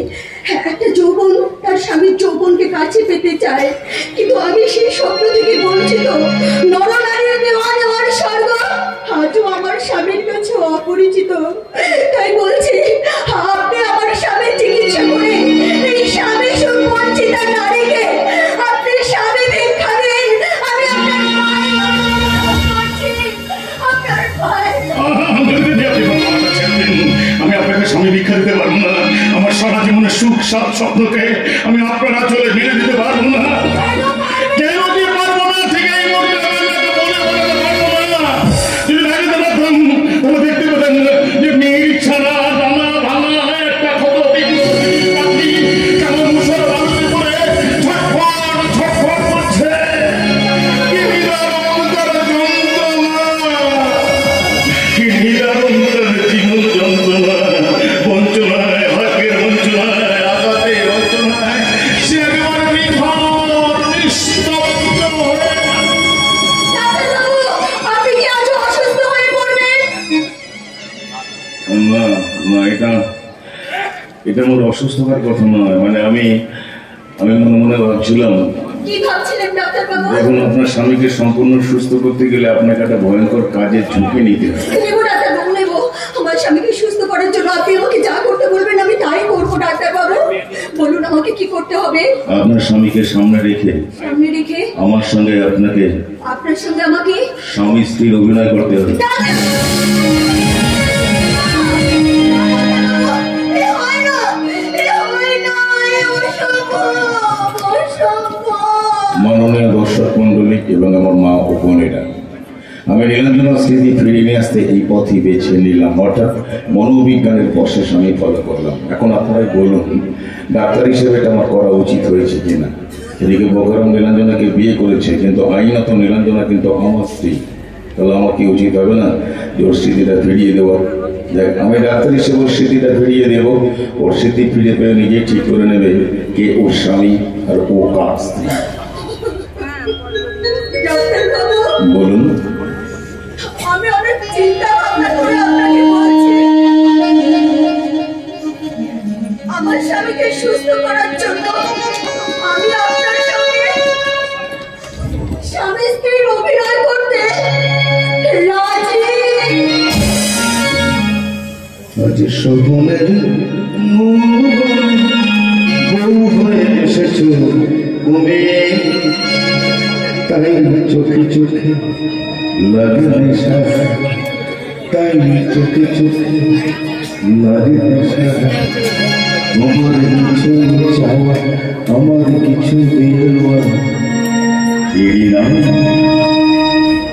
একটা যৌবন তার স্বামীর যৌবনকে কাছে পেতে চায়, কিন্তু আমি সেই স্বপ্ন থেকে বঞ্চিত। নরনারীর দেওয়া নেওয়ার স্বর্গ আজও আমার স্বামীর কাছে অপরিচিত। তাই বলছি, আপনি আমার স্বামীর চিকিৎসা করে এই স্বামী সুখ বঞ্চিতা নারীকে আপনি স্বামী ভিক্ষা দিন। আমি আমি আপনাকে স্বামী ভিক্ষা দিতে পারবো না। আমার সারা জীবনের সুখ স্বপ্নকে আমি আপনার আঁচলে মেরে দিতে পারবো না। কেন কি পারবো না? ঠিক এই মুহূর্তে পারবো না। যদি ভাবিতে পারতাম তাহলে দেখতে পেতেন যে মেয়ের ছাড়া ডানা ভাঙা একটা খবর কেমন মুসল বাড়তে পড়ে ছটফট করছে। কি নিদারুণ যন্ত্রণা, কি নিদারুণ জীবন যন্ত্রণা, বঞ্চনায়, ভাগ্যের বঞ্চনায়, আঘাতের বঞ্চনায় সে একেবারে নিথর নিস্তব্ধ হয়ে। আপনি কি আজ অসুস্থ হয়ে পড়বেন? না না, এটা মোর অসুস্থ হওয়ার কথা নয়। মানে আমি মনে মনে ভাবছিলাম, কি ভাবছিলেন ডাক্তারবাবু? দেখুন, আপনার স্বামীকে সম্পূর্ণ সুস্থ করতে গেলে আপনাকে একটা ভয়ঙ্কর কাজের ঝুঁকি নিতে হবে। নেবো ডাক্তারবাবু, নেবো। আমার স্বামীকে সুস্থ করার জন্য আপনি আমাকে যা করতে বলবেন আমি তাই করবো ডাক্তারবাবু। বলুন আমাকে কি করতে হবে? আপনার স্বামীকে সামনে রেখে আমার সঙ্গে আপনার সঙ্গে আমাকে স্বামী স্ত্রীর অভিনয় করতে হবে। মাননীয় দর্শক মন্ডলী এবং আমার মা ও বোনেরা, আমি নীলাঞ্জনার স্মৃতি ফিরিয়ে নিয়ে আসতে এই পথই বেছে নিলাম, অর্থাৎ মনোবিজ্ঞানের প্রসেস আমি ফলো করলাম। এখন আপনারাই বলুন, ডাক্তার হিসেবে এটা আমার করা উচিত হয়েছে কিনা। এদিকে বকারাম নীলাঞ্জনাকে বিয়ে করেছে, কিন্তু আইনত নীলাঞ্জনা কিন্তু আমার স্ত্রী। তাহলে আমার কি উচিত হবে না যে ওর স্মৃতিটা ফিরিয়ে দেওয়া? দেখ, আমি ডাক্তার হিসেবে ওর স্মৃতিটা ফিরিয়ে দেবো। ওর স্মৃতি ফিরে পেয়ে নিজে ঠিক করে নেবে কে ওর স্বামী আর ও কার স্ত্রী। ডাক্তারবাবু, বলুন। আমি অনেক চিন্তা ভাবনা করে আপনাকে বলছি। আজ শোভনের বউ হয়ে এসেছ তুমি, তাই চোখে চোখে লাগে নেশা, তাই চোখে চোখে লাগে নেশা। তোমার কিছু চাওয়া আমার কিছু দেওয়া, এরই নাম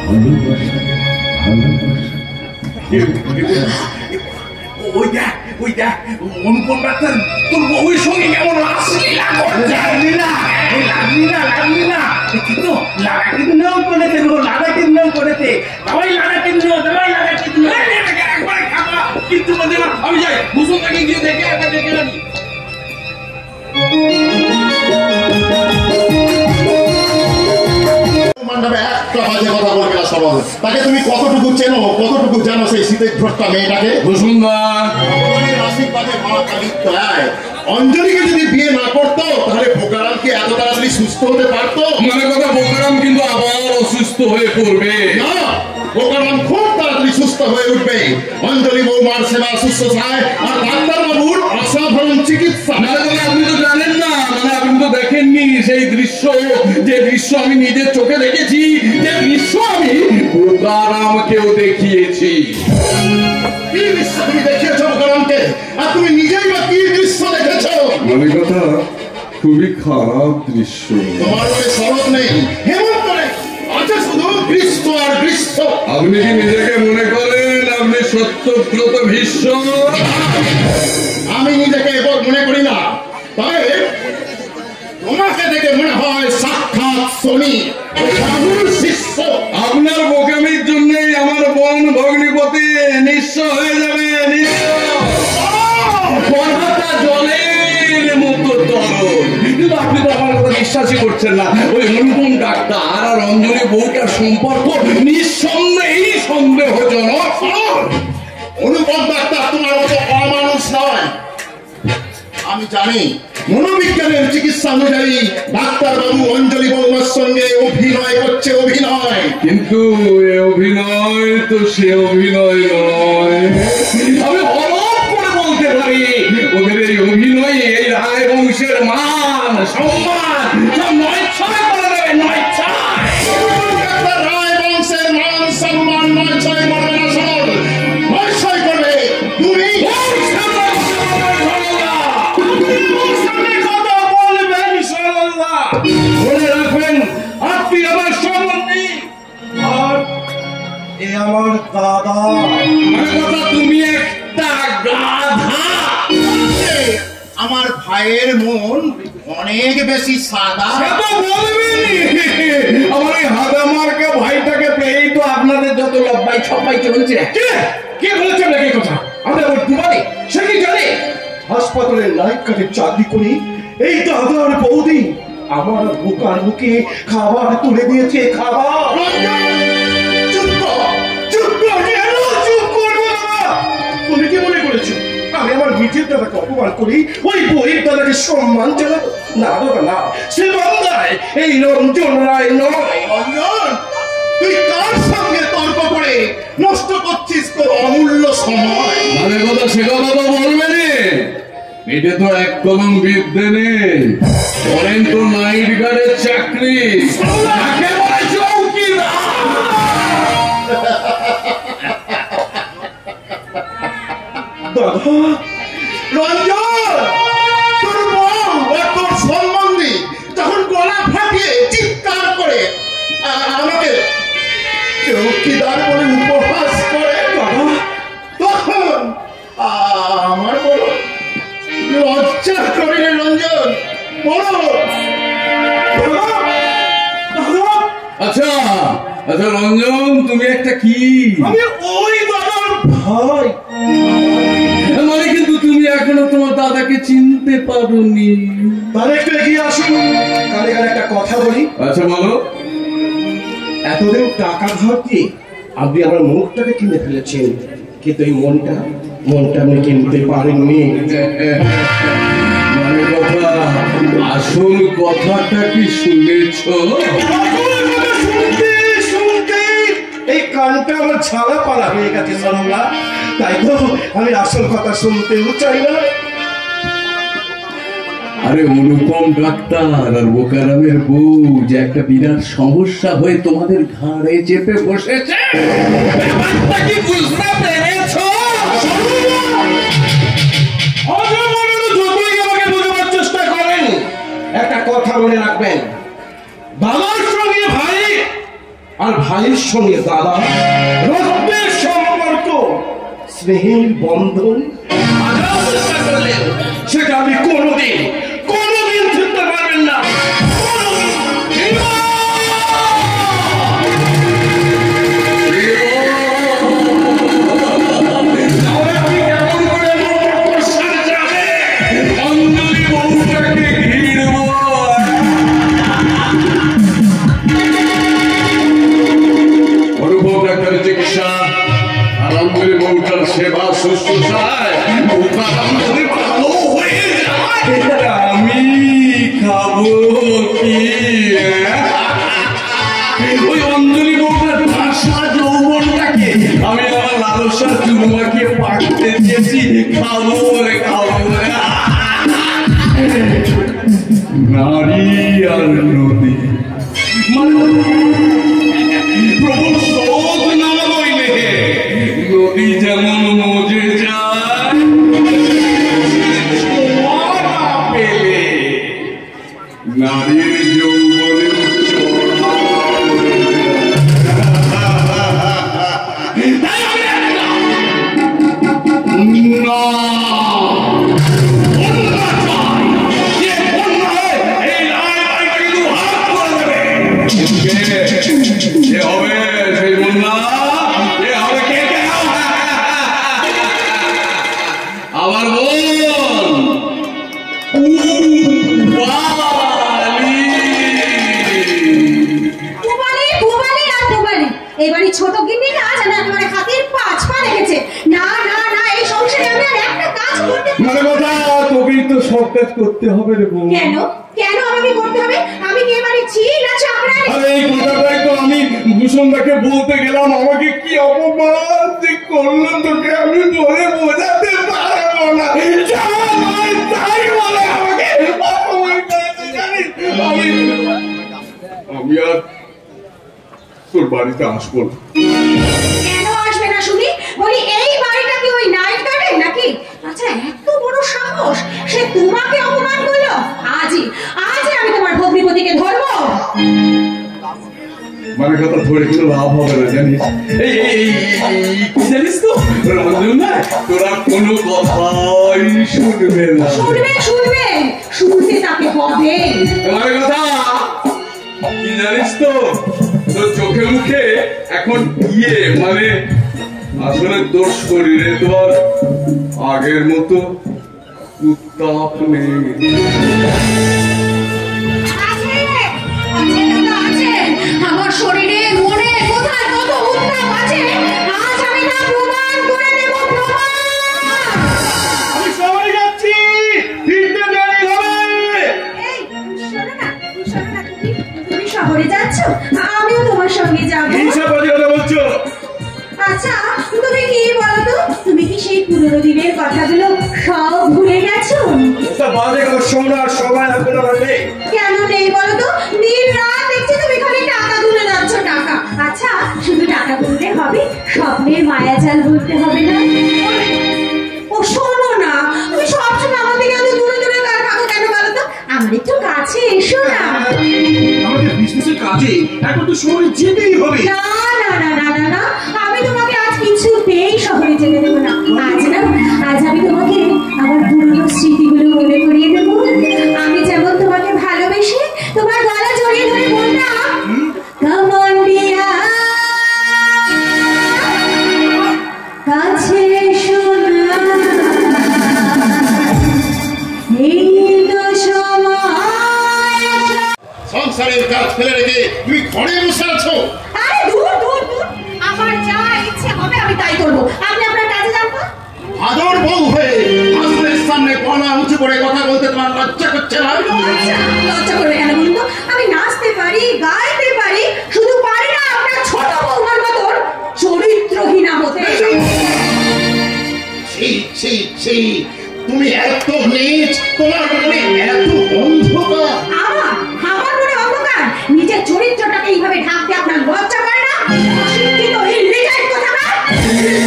ভালোবাসা। ভালোবাসা ওই দেখ অনুপম ডাক্তার তোর বউয়ের সঙ্গে কেমন রাসলীলা করছে। লাগলি না কিন্তু লাগা কিন্নও করেছে গো, লাগা কিন্নও করেছে। সবাই লাগা কিন্ন একবারে খাবা কিন্তু বলতে না। আমি যাই ভূষণটাকে গিয়ে দেখে আনি। একটা বাজে কথা বলবে না সবাই। তাকে তুমি কতটুকু চেনো, কতটুকু জানো সেই শীতের ঝোটটা মেয়েটাকে? অঞ্জলিকে যদি বিয়ে না করতো তাহলে বোকারাম কি এত তাড়াতাড়ি সুস্থ হতে পারতো? মানে কথা বোকারাম কিন্তু আবার অসুস্থ হয়ে পড়বে না, বোকারাম খুব তাড়াতাড়ি সুস্থ হয়ে উঠবে। অঞ্জলি বৌমার সেবা শুশ্রূষায় আর ডাক্তার বাবুর অসাধারণ চিকিৎসা। আপনি তো জানেন না, মানে আপনি তো দেখেননি সেই দৃশ্য, যে দৃশ্য আমি নিজের চোখে দেখেছি, যে দৃশ্য আমি বোকারামকেও দেখিয়েছি। কি দৃশ্য তুমি দেখিয়েছো বোকারামকে? আর তুমি নিজেই বা কি দৃশ্য দেখেছো? মানে কথা খুবই খারাপ দৃশ্য। তোমার মনে শরৎ নেই, হেমন্ত নেই, আছে শুধু গ্রীষ্ম আর গ্রীষ্ম। আপনি কি নিজেকে মনে করেন আপনি সত্যব্রত ভীষ্ম? আমি নিজেকে এবার মনে করি না, তবে তোমাকে দেখে মনে হয় সাক্ষাৎ শনি, শিষ্য। আপনার বোকামির জন্যই আমার বোন ভগ্নিপতি নিঃস্ব হয়ে যাবে। জলের মতো তরল, কিন্তু আপনি তো আমার কথা বিশ্বাসই করছেন না। ওই অনুপম ডাক্তার আর অঞ্জলি বউটার সম্পর্ক নিঃসন্দেহেই সন্দেহজনক। অনুপম ডাক্তার তোমার মতো অমানুষ নয়। আমি জানি মনোবিজ্ঞানের চিকিৎসা অনুযায়ী ডাক্তার বাবু অঞ্জলি বৌমার সঙ্গে অভিনয় করছে, অভিনয়। কিন্তু এ অভিনয় তো সে অভিনয় নয়। আমি অবাক করে বলতে পারি ওদের এই অভিনয়ে এই রায় বংশের মান সম্মান সব নয়ছয় করে দেবে। রায় বংশের মান সম্মান নয়ছয় করবে না, সরল নয়ছয় করবে তুমি। মনে রাখবেন আপনি আমার সম্বন্ধে আর এ আমার দাদা। তুমি একটা গাধা। আমার ভাইয়ের মন অনেক বেশি সাদা। আমার এই হাদা মার্কা ভাইটাকে পেয়েই তো আপনাদের যত লব্বাই ছব্বাই চলছে। কে বলেছে নাকি কথা? আমরা ওর দুবারে সে কি জানে? হাসপাতালের লাইট কাঠের চাকরি করি এই দাদার বৌদি আমার বোকার মুখে খাবার তুলে দিয়েছে। খাবার তুমি কি মনে করেছো আমি আমার নিজের দাদাকে অপমান করি ওই বইয়ের দাদাকে সম্মান জানাবো? না দাদা না, সে বান্দায় এই রঞ্জন রায় নয়। রঞ্জন, তুই কার সঙ্গে তর্ক করে নষ্ট করছিস তোর অমূল্য সময়? মানে কথা সে কথা তো বলবে রে। এটা তো এক কলম বিদ্যে নেই, করেন তো নাইট গার্ডের চাকরি। একেবারে চৌকিদার। রঞ্জন, তোর বউ আর তোর সম্বন্ধী তখন গলা ফাটিয়ে চিৎকার করে আমাকে চৌকিদার বলে উপহাস করে, তখন আমার বড় লজ্জা করে রে রঞ্জন। বড় আচ্ছা আচ্ছা রঞ্জন, তুমি একটা কি? আমি ওই দাদার ভাই। মানে কিন্তু তুমি এখনো তোমার দাদাকে চিনতে পারোনি। তাহলে একটু এগিয়ে আসুন, কানে কানে একটা কথা বলি। আচ্ছা বলো। এতদিন টাকা ধার দিয়ে আপনি আমার মুখটাকে কিনে ফেলেছেন, কিন্তু এই মনটা আপনি কিনতে পারেননি। মানে কথা আসল কথাটা কি শুনেছ? শুনতে এই কানটা আমার ছাড়া পালা হয়ে গেছে সরলা, তাই তো আমি আসল কথা শুনতেও চাই না। আরে অনুপম ডাক্তার আর বোকারামের বউ যে একটা বিরাট সমস্যা হয়ে তোমাদের ঘাড়ে চেপে বসেছে, ব্যাপারটা কি বুঝতে পেরেছো? যতই আমাকে বোঝাবার চেষ্টা করেন, একটা কথা মনে রাখবেন, দাদার সঙ্গে ভাই আর ভাইয়ের সঙ্গে দাদা রক্তের সম্পর্ক, স্নেহের বন্ধন। সেটা আমি কোনোদিন ফিরতে পারবেন না। অনুভব ডাক্তারের চিকিৎসা আর অঞ্জলি বউটার সেবা শুশ্রূষায় ভালো হয়ে যায়। আমি খাবো কি? ওই অঞ্জলি বউটার ভাষা যৌবনটাকে আমি আমার লালসা চুরমাকে পাকতে দিয়েছি, খাবো রে খাবো রে। নারী আর নদী প্রভু স্রোত না বইলে নদী যেমন মজে যায়, পেলে নারীর যৌবনে আমার এবারে ছোট গিন্নি না জানা তোমার হাতের 5 পা রেখেছে। না না না, এই সংসারে আমি আর একটা কাজ করতে মানে কথা, তোকেই তো সব কাজ করতে হবে রে বউ। কেন কেন আমাকে করতে হবে? আমি কি এবারে ছি না চাকরানি? আরে এই কথাটাই তো আমি ভূষণদাকে বলতে গেলাম, আমাকে কি অপমান যে করলো তোকে আমি বলে বোঝাতে পারবো না। তাই বলে আমাকে অপমান করেছে জানিস। আমি আর তোর বাড়িতে আসবো না। কেন আসবে না শুনি? বলি এই বাড়িটা কি ওই নাইট গার্ডেন নাকি? আচ্ছা, এত বড় সাহস, সে তোমাকে অপমান করলো? আজই আমি তোমার ভগ্নিপতিকে ধরবো। মানে কথা ধরে কোনো লাভ হবে না জানিস। কি জানিস তো রঞ্জন না, তোরা কোনো কথাই শুনবে না। শুনতে তাকে হবে। তোমার কথা কি জানিস তো, তোর চোখে মুখে এখন ইয়ে মানে আসলে তোর শরীরে তো আর আগের মতো উত্তাপ নেই। আমার শরীরে মনে কোথায় কত উত্তাপ আছে, আজ আমি তা প্রমাণ করে দেব। আমি সবাই যাচ্ছি, ফিরতে দেরি হবে। এই শোনো না, তুমি শহরে যাচ্ছ, আমিও তোমার সঙ্গে যাব। হিংসা বাজে কথা বলছো? আচ্ছা তুমি কি বলো তো, তুমি কি সেই পুরনো দিনের কথাগুলো সব ভুলে গেছো? তা বাজে কথা শোনার সময় এখন আর নেই। কেন নেই বলো তো? দিন রাত দেখছি তুমি খালি টাকা গুনে যাচ্ছ, টাকা। আচ্ছা শুধু টাকা গুনলে হবে? স্বপ্নের মায়াজাল বলতে হবে না? ও শোনো না, তুমি সবসময় আমার দিকে এত দূরে দূরে থাকো কেন বলো তো? আমার একটু কাছে এসো না। আমাদের বিজনেসের কাজে এখন তো শহরে যেতেই হবে। না না না না না না, আমি তোমাকে আজ কিছুতেই শহরে যেতে দেবো না। আজ আমি তোমাকে আমার পুরনো স্মৃতিগুলো মনে করিয়ে দেবো। আমি যেমন তোমাকে ভালোবেসে তোমার গলা জড়িয়ে ধরে বলতাম, Come on dear, কাছে এসো না, এই তো সময়। সংসারের কাজ ফেলে রেখে তুমি ঘরে বসে আছো। আরে দূর দূর দূর, আমার যা ইচ্ছে হবে আমি তাই করবো। আপনি আপনার কাজে যান তো। আদর বউ হয়ে হাসবের সামনে গলা উঁচু করে কথা বলতে তোমার লজ্জা করছে না? লজ্জা করবে কেন বলুন তো? আমি নাচতে পারি, গাইতে পারি, শুধু পারি না আপনার ছোট বৌমার মতন ছি ছি ছি, তুমি এত নীচ, তোমার মনে এত অন্ধকার। আমার মনে অন্ধকার? নিজের চরিত্রটাকে এইভাবে ঢাকতে আপনার লজ্জা করে না? অশিক্ষিত ইলিটারেট কোথাকার।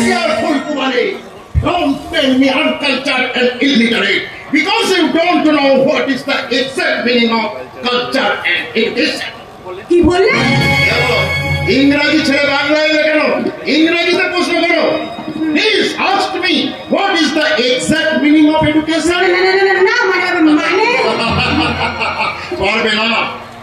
Careful, Kumari. Don't tell me uncultured and illiterate because you don't know what is the exact meaning of culture and education. কি বললেন? ইংরেজি ছেড়ে বাংলা এলে কেন? ইংরেজিতে প্রশ্ন করো। Please ask me what is the exact meaning of education? না মানে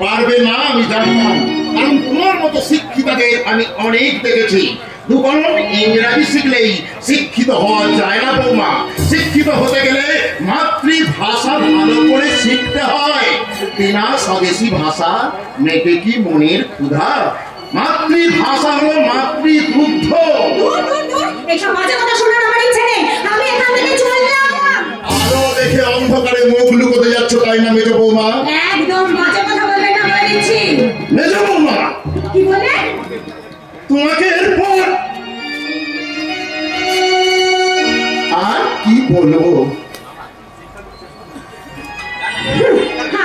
পারবে না আমি জানতাম, কারণ তোমার মতো শিক্ষিতাকে আমি অনেক দেখেছি। দুকলম ইংরেজি শিখলেই শিক্ষিত হওয়া যায় না বৌমা। শিক্ষিত হতে গেলে মাতৃভাষা ভালো করে শিখতে হয়। বিনা স্বদেশী ভাষা মেটে কি মনের ক্ষুধা? মাতৃভাষা হলো মাতৃদুগ্ধ। এইসব বাজে কথা শোনার আমার ইচ্ছে নেই, আমি এখান থেকে চললাম। আলো দেখে অন্ধকারে মুখ লুকোতে যাচ্ছ তাই না মেজো বৌমা? একদম বাজে কথা বলবেন না বলে দিচ্ছি। মেজো বৌমা কি বললেন? তোমাকে এরপর আর কি বলবো?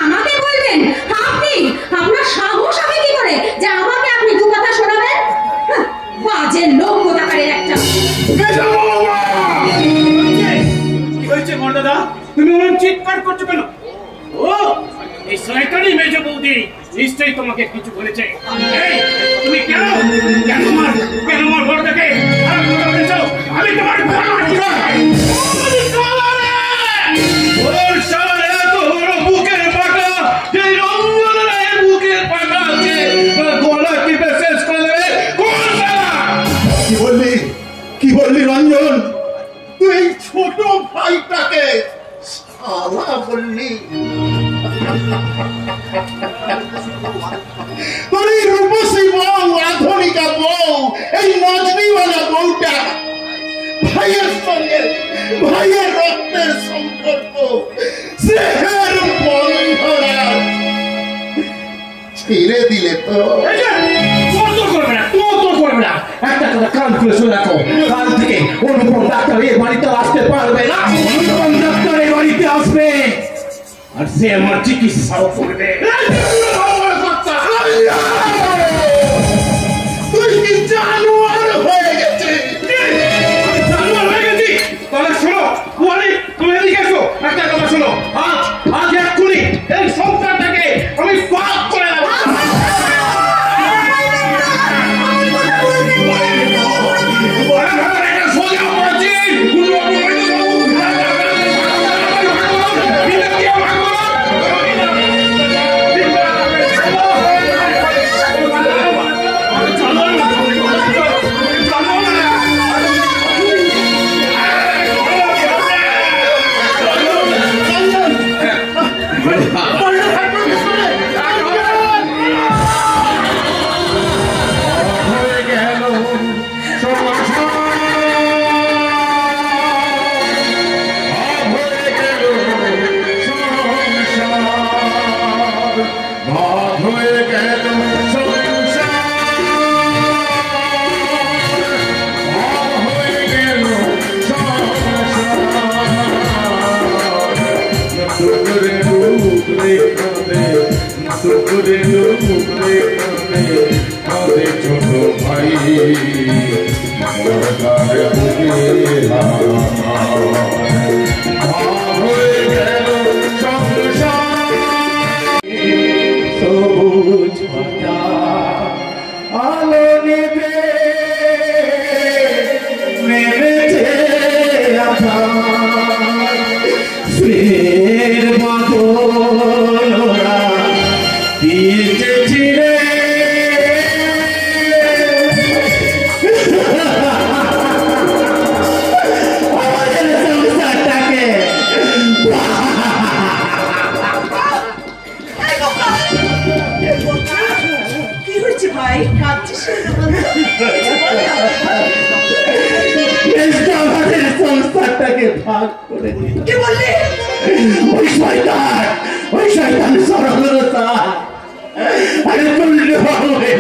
আমাকে বলবেন? আপনি? আপনার সাহস হবে কি করে যে আমাকে আপনি দু কথা শোনাবেন? বাজে লোক কোথাকারের একটা। কি হয়েছে মর্দাদা? তুমি ওরকম চিৎকার করছো কেন? ও এই শয়তানি মেজ বৌদি নিশ্চয়ই তোমাকে কিছু বলেছে। এই তুমি কেন আমার বড়টাকে খারাপ কথা বলেছো? আমি তোমার বুকের পাকা যে রঞ্জনের বুকের পাকা আছে গলা টিপে শেষ করে দেবে। কি বললি রঞ্জন? তুই ছোট ভাইটাকে শালা বললি? তোর এই রূপসী বউ, আধুনিকা বউ, এই নজরিওয়ালা বউটা ভাইয়ের রক্তের সম্পর্ক সেহের বন্ধরা ছেড়ে দিলে তো। একটা কথা কান খুলে শুনে রাখো, কাল থেকে অনুপম ডাক্তার এই বাড়িতে আসতে পারবে না। অনুপম ডাক্তার এই বাড়িতে আসবে আর সে আমার চিকিৎসাও করবে। তুই কি জানোয়ার হয়ে গেছে? তাহলে শোনো তুমি এদিকে এসো, একটা কথা শোনো। আজ এক্ষুনি এই সংসারটাকে আমি পাপ করে দেবো। ছোট ভাই সবুজ পাতা আলো নেবে নেমেছে আধার, স্নেহের বাঁধরা দিয়েছে ছিঁড়ে। আমাদের সংসারটাকে কি হয়েছে ভাই? কাঁদছিস আমাদের সংসারটাকে ভাগ করে দিল। কে বললি? ওই শয়তান সরলতা আরে তুল্য হয়ে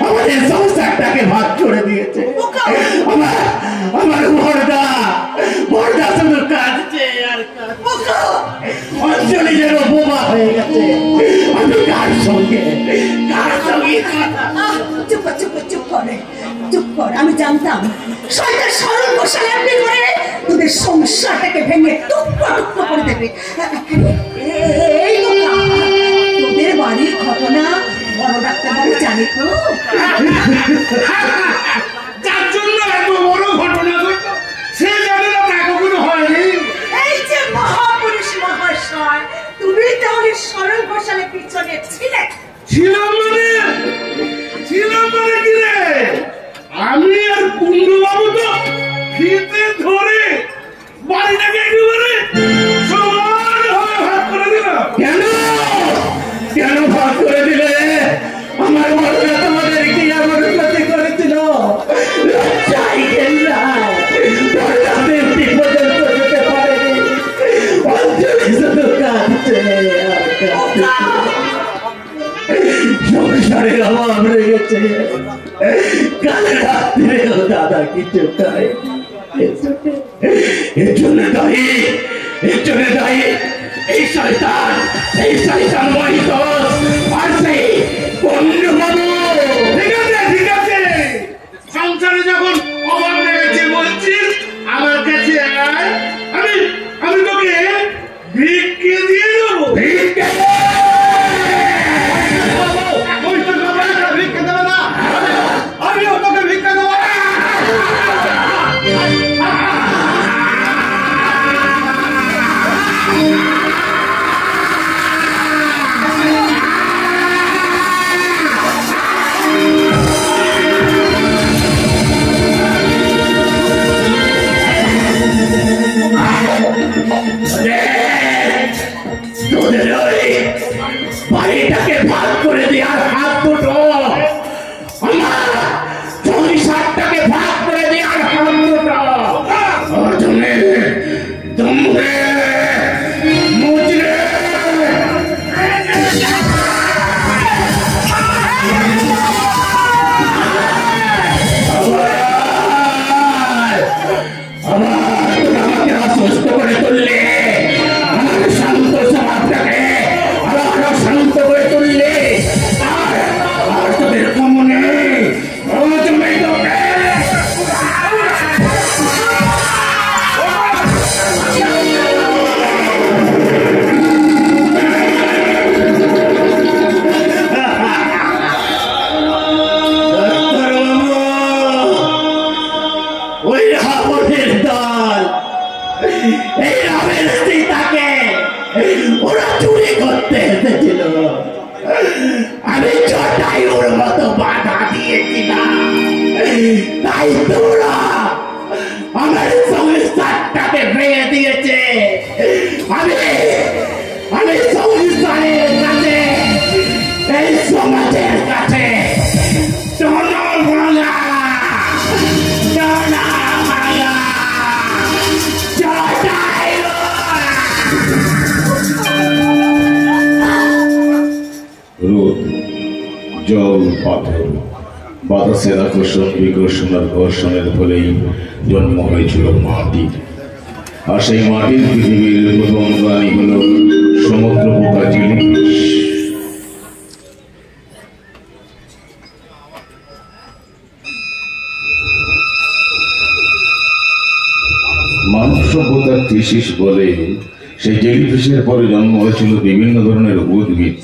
আমাদের সংসারটাকে ভাগ করে দিয়েছে। আমার ঘরটা যেন বোমা হয়ে গেছে। আমি কার সঙ্গে চুপ কর, চুপ কর, চুপ করে, চুপ কর। আমি জানতাম শয়তান সরল ঘোষাল এমনি করে তোদের সংসারটাকে ভেঙে টুকরো টুকরো করে দেবে। এই বোকা, তোদের বাড়ির ঘটনা বড় ডাক্তারবাবু জানে তো? যার জন্য এত বড় ঘটনা ঘটল সে জানে না তা কখনো হয়নি। এই যে মহাপুরুষ মহাশয়, তুমি তাহলে সরল ঘোষালের পিছনে ছিলে? ছিলাম মানে কি রে? আমি আর কুন্ডুবাবু তো ফিতে ধরে বাড়িটাকে একেবারে সমানভাবে ভাগ করে দিলাম। কেন ভাগ করে দিলে? আমার মনে তোমাদের কি এমন ক্ষতি করেছিল? বিপদের যেতে পারেনি, অঞ্জলি শুধু কাঁদছে আর কাঁদছে। সংসারের অভাব রয়েছে, কাল রাত্রেও দাদা কিছু খায়। এর জন্য দায়ী এই শয়তান মহিত আর সেই কুন্ডুবাবু। ঠিক আছে, সংসারে যখন অভাব লেগেছে বলছিস আমার কাছে আয়, আমি তোকে ভিক্ষে দিয়ে দেবো। ভিক্ষে দেবে না, আমিও তোকে ভিক্ষে দেবো। তোদের ওই বাড়িটাকে ভাগ করে দেওয়ার হাত দুটো, আমার সংসারটাকে ভাগ করে দেওয়ার হাত দুটো অর্জনে দমরে মুজরে আমাকে অসুস্থ করে তুললে, আমার শান্ত সমাজটাকে আরো শান্ত করে তুললে, আর তোদের কমনে জমে তোকে ওই রাবণের দল, এই রামের সীতাকে ওরা চুরি করতে এসেছিল। আমি জটায়ুর মতো বাধা দিয়েছিলাম, তাই তোরা আমার সংসারটাকে ভেঙে দিয়েছে। আমি সংসারের কাছে, এই সমাজের কাছে রোদ, জল, পাথর, বাতাসের আকর্ষণ বিকর্ষণ আর ঘর্ষণের ফলেই জন্ম হয়েছিল মাটির। আর সেই মাটির পৃথিবীর প্রথম প্রাণী হল সমুদ্র পোকা জেলিফিশ। মানব সভ্যতার থিসিস বলে সেই জেলিফিশের পরে জন্ম হয়েছিল বিভিন্ন ধরনের উদ্ভিদ।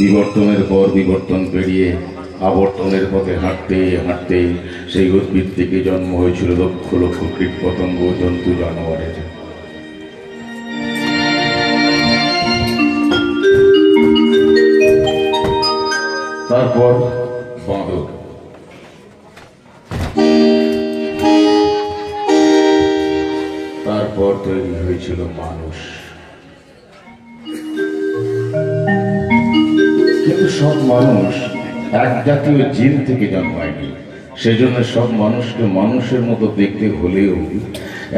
বিবর্তনের পর বিবর্তন পেরিয়ে আবর্তনের পথে হাঁটতে হাঁটতে সেই উদ্ভিদ থেকে জন্ম হয়েছিল লক্ষ লক্ষ কীট পতঙ্গ, জন্তু, জানোয়ারের। তারপর বাঁদর, তারপর তৈরি হয়েছিল মানুষ। কিন্তু সব মানুষ এক জাতীয় জিন থেকে জন্মায়নি, সেজন্য সব মানুষকে মানুষের মতো দেখতে হলেও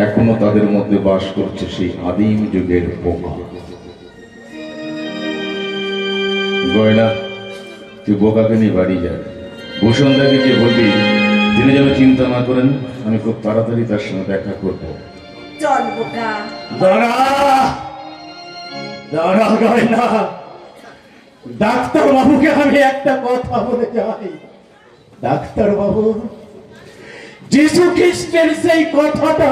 এখনো তাদের মধ্যে বাস করছে সেই আদিম যুগের পোকা। গয়না, তুই বোকাকে নিয়ে বাড়ি যা, ভূষণদাকে যে বলবি তিনি নিয়ে যেন চিন্তা না করেন, আমি খুব তাড়াতাড়ি তার সঙ্গে দেখা করব। চল বোকা। দাঁড়া দাঁড়া গয়না, ডাক্তার বাবুকে আমি একটা কথা বলে যাই। ডাক্তার বাবু, যিশু খ্রিস্টের সেই কথাটা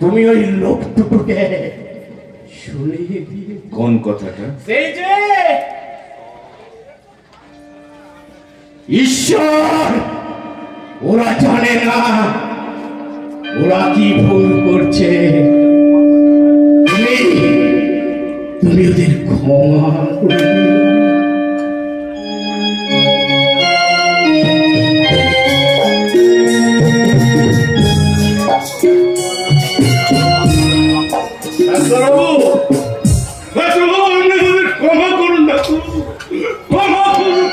তুমি ওই লোক দুটোকে শুনিয়ে দিয়ে। কোন কথাটা? সেই যে ঈশ্বর, ওরা জানে না ওরা কি ভুল করছে। তুমি ওদের ক্ষমা করে দিও। ক্ষমা করুন ডাক্তারবাবু, ক্ষমা করুন।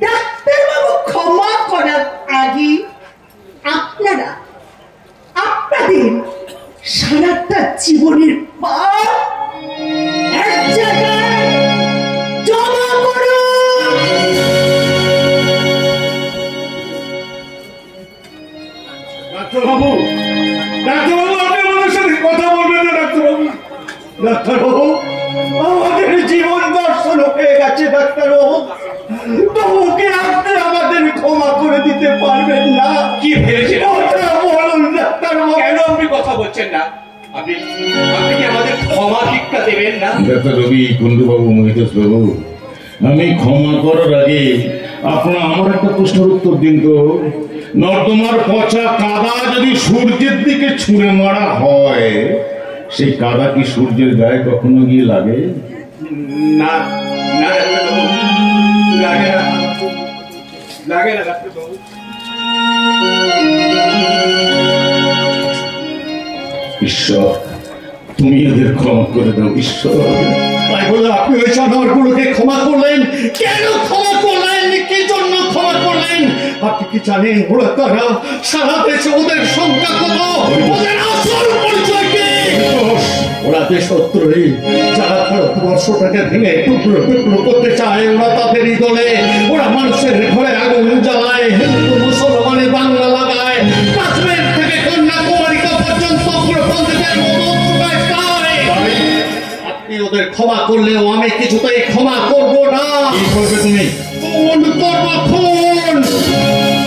ডাক্তারবাবু ক্ষমা করার আগে আপনারা আপনাদের সারাটা জীবনের পাপ এক জায়গায় জমা করুন। ডাক্তারবাবু, ডাক্তারবাবু, আপনি আমাদের সাথে কথা বলবেন না ডাক্তারবাবু। ডাক্তারবাবু, আমাদের জীবন দর্শন হয়ে গেছে ডাক্তারবাবু, তবুকে আপনি আমাদের ক্ষমা করে দিতে পারবেন না? কি ভেবেছেন? বলুন ডাক্তারবাবু। কেন আপনি কথা বলছেন না? আপনি কি আমাদের ক্ষমা ভিক্ষা দেবেন না? ডাক্তার রবি, কুণ্ডুবাবু, মহিতেশ বাবু, আমি ক্ষমা করার আগে আপনারা আমার একটা প্রশ্নের উত্তর দিন তো। নর্দমার পচা কাদা যদি সূর্যের দিকে ছুঁড়ে মারা হয়, সেই কাদা কি সূর্যের গায়ে কখনো গিয়ে লাগে? না না ডাক্তারবাবু, লাগে না, লাগে না ডাক্তারবাবু। ঈশ্বর, তুমি এদের ক্ষমা করে দাও ঈশ্বর। তাই বলে আপনি ওই জানোয়ারগুলোকে ক্ষমা করলেন? কেন ক্ষমা করলেন? কি জন্য ক্ষমা করলেন? আপনি কি জানেন ওরা তারা সারা দেশে ওদের সংখ্যা কত? ওদের আসল পরিচয় কি? ওরা দেশদ্রোহী, যারা ভারতবর্ষটাকে ভেঙে টুকরো টুকরো করতে চায়। ওরা তাদেরই দলে, ওরা মানুষের ঘরে আগুন জ্বালায়, হিন্দু মুসলমানে বাংলা লাগায়, কাশ্মীর থেকে কন্যাকুমারী পর্যন্ত পুরো পঞ্চায়েতের মতো আপনি ওদের ক্ষমা করলেও আমি কিছুতেই ক্ষমা করব না। কি করবে তুমি? খুন করব, খুন।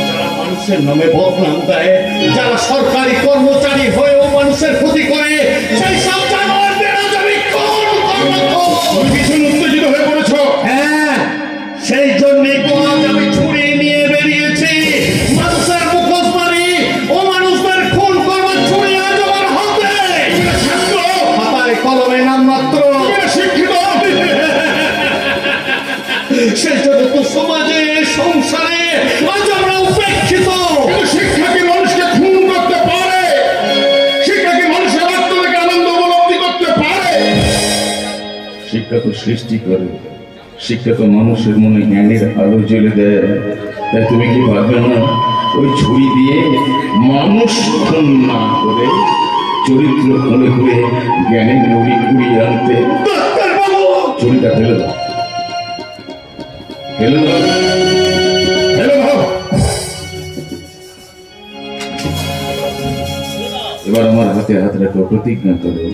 যারা মানুষের নামে বদনাম দেয়, যারা সরকারি কর্মচারী হয়েও মানুষের ক্ষতি করে, সেই সব জানোয়ারদের আজ আমি খুন করব। তুমি ভীষণ উত্তেজিত হয়ে পড়েছ? হ্যাঁ, সেই জন্যই তো আজ আমি ছুরি নিয়ে বেরিয়েছি। মানুষের মুখোশ মারি ও মানুষদের খুন করবার ছুরি আজ আমার হাতে। হাতায় কলমে নাম মাত্র শিক্ষিত। সেই জন্য তো সমাজে, সংসারে আজ আমরা উপেক্ষিত। শিক্ষা কি মানুষকে খুন করতে পারে? শিক্ষা কি মানুষের আত্মকে আনন্দ উপলব্ধি করতে পারে? শিক্ষা তো সৃষ্টি করে, শিক্ষা তো মানুষের মনে জ্ঞানের আলো জ্বলে দেয়। তাই তুমি কি ভাববে না ওই ছুরি দিয়ে মানুষ খুন না করে চরিত্র খুলে খুলে জ্ঞানের নড়ি কুড়িয়ে আনতে? ছুরিটা ফেলে দাও, ফেলে দাও, ফেলে দাও। এবার আমার হাতে হাত রেখে প্রতিজ্ঞা করো,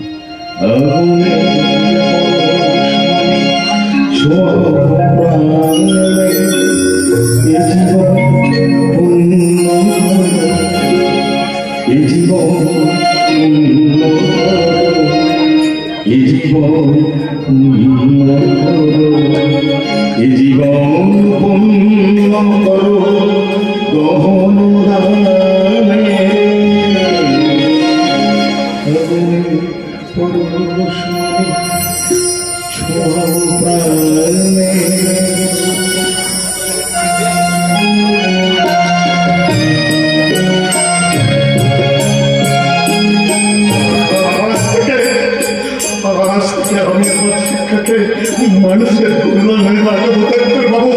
জীবন পূর্ণ করো গহন দানে, পরশ ছোঁয়াও প্রাণে। আমি আমার শিক্ষাকে মানুষের কল্যাণে লাগাবো ডাক্তারবাবু।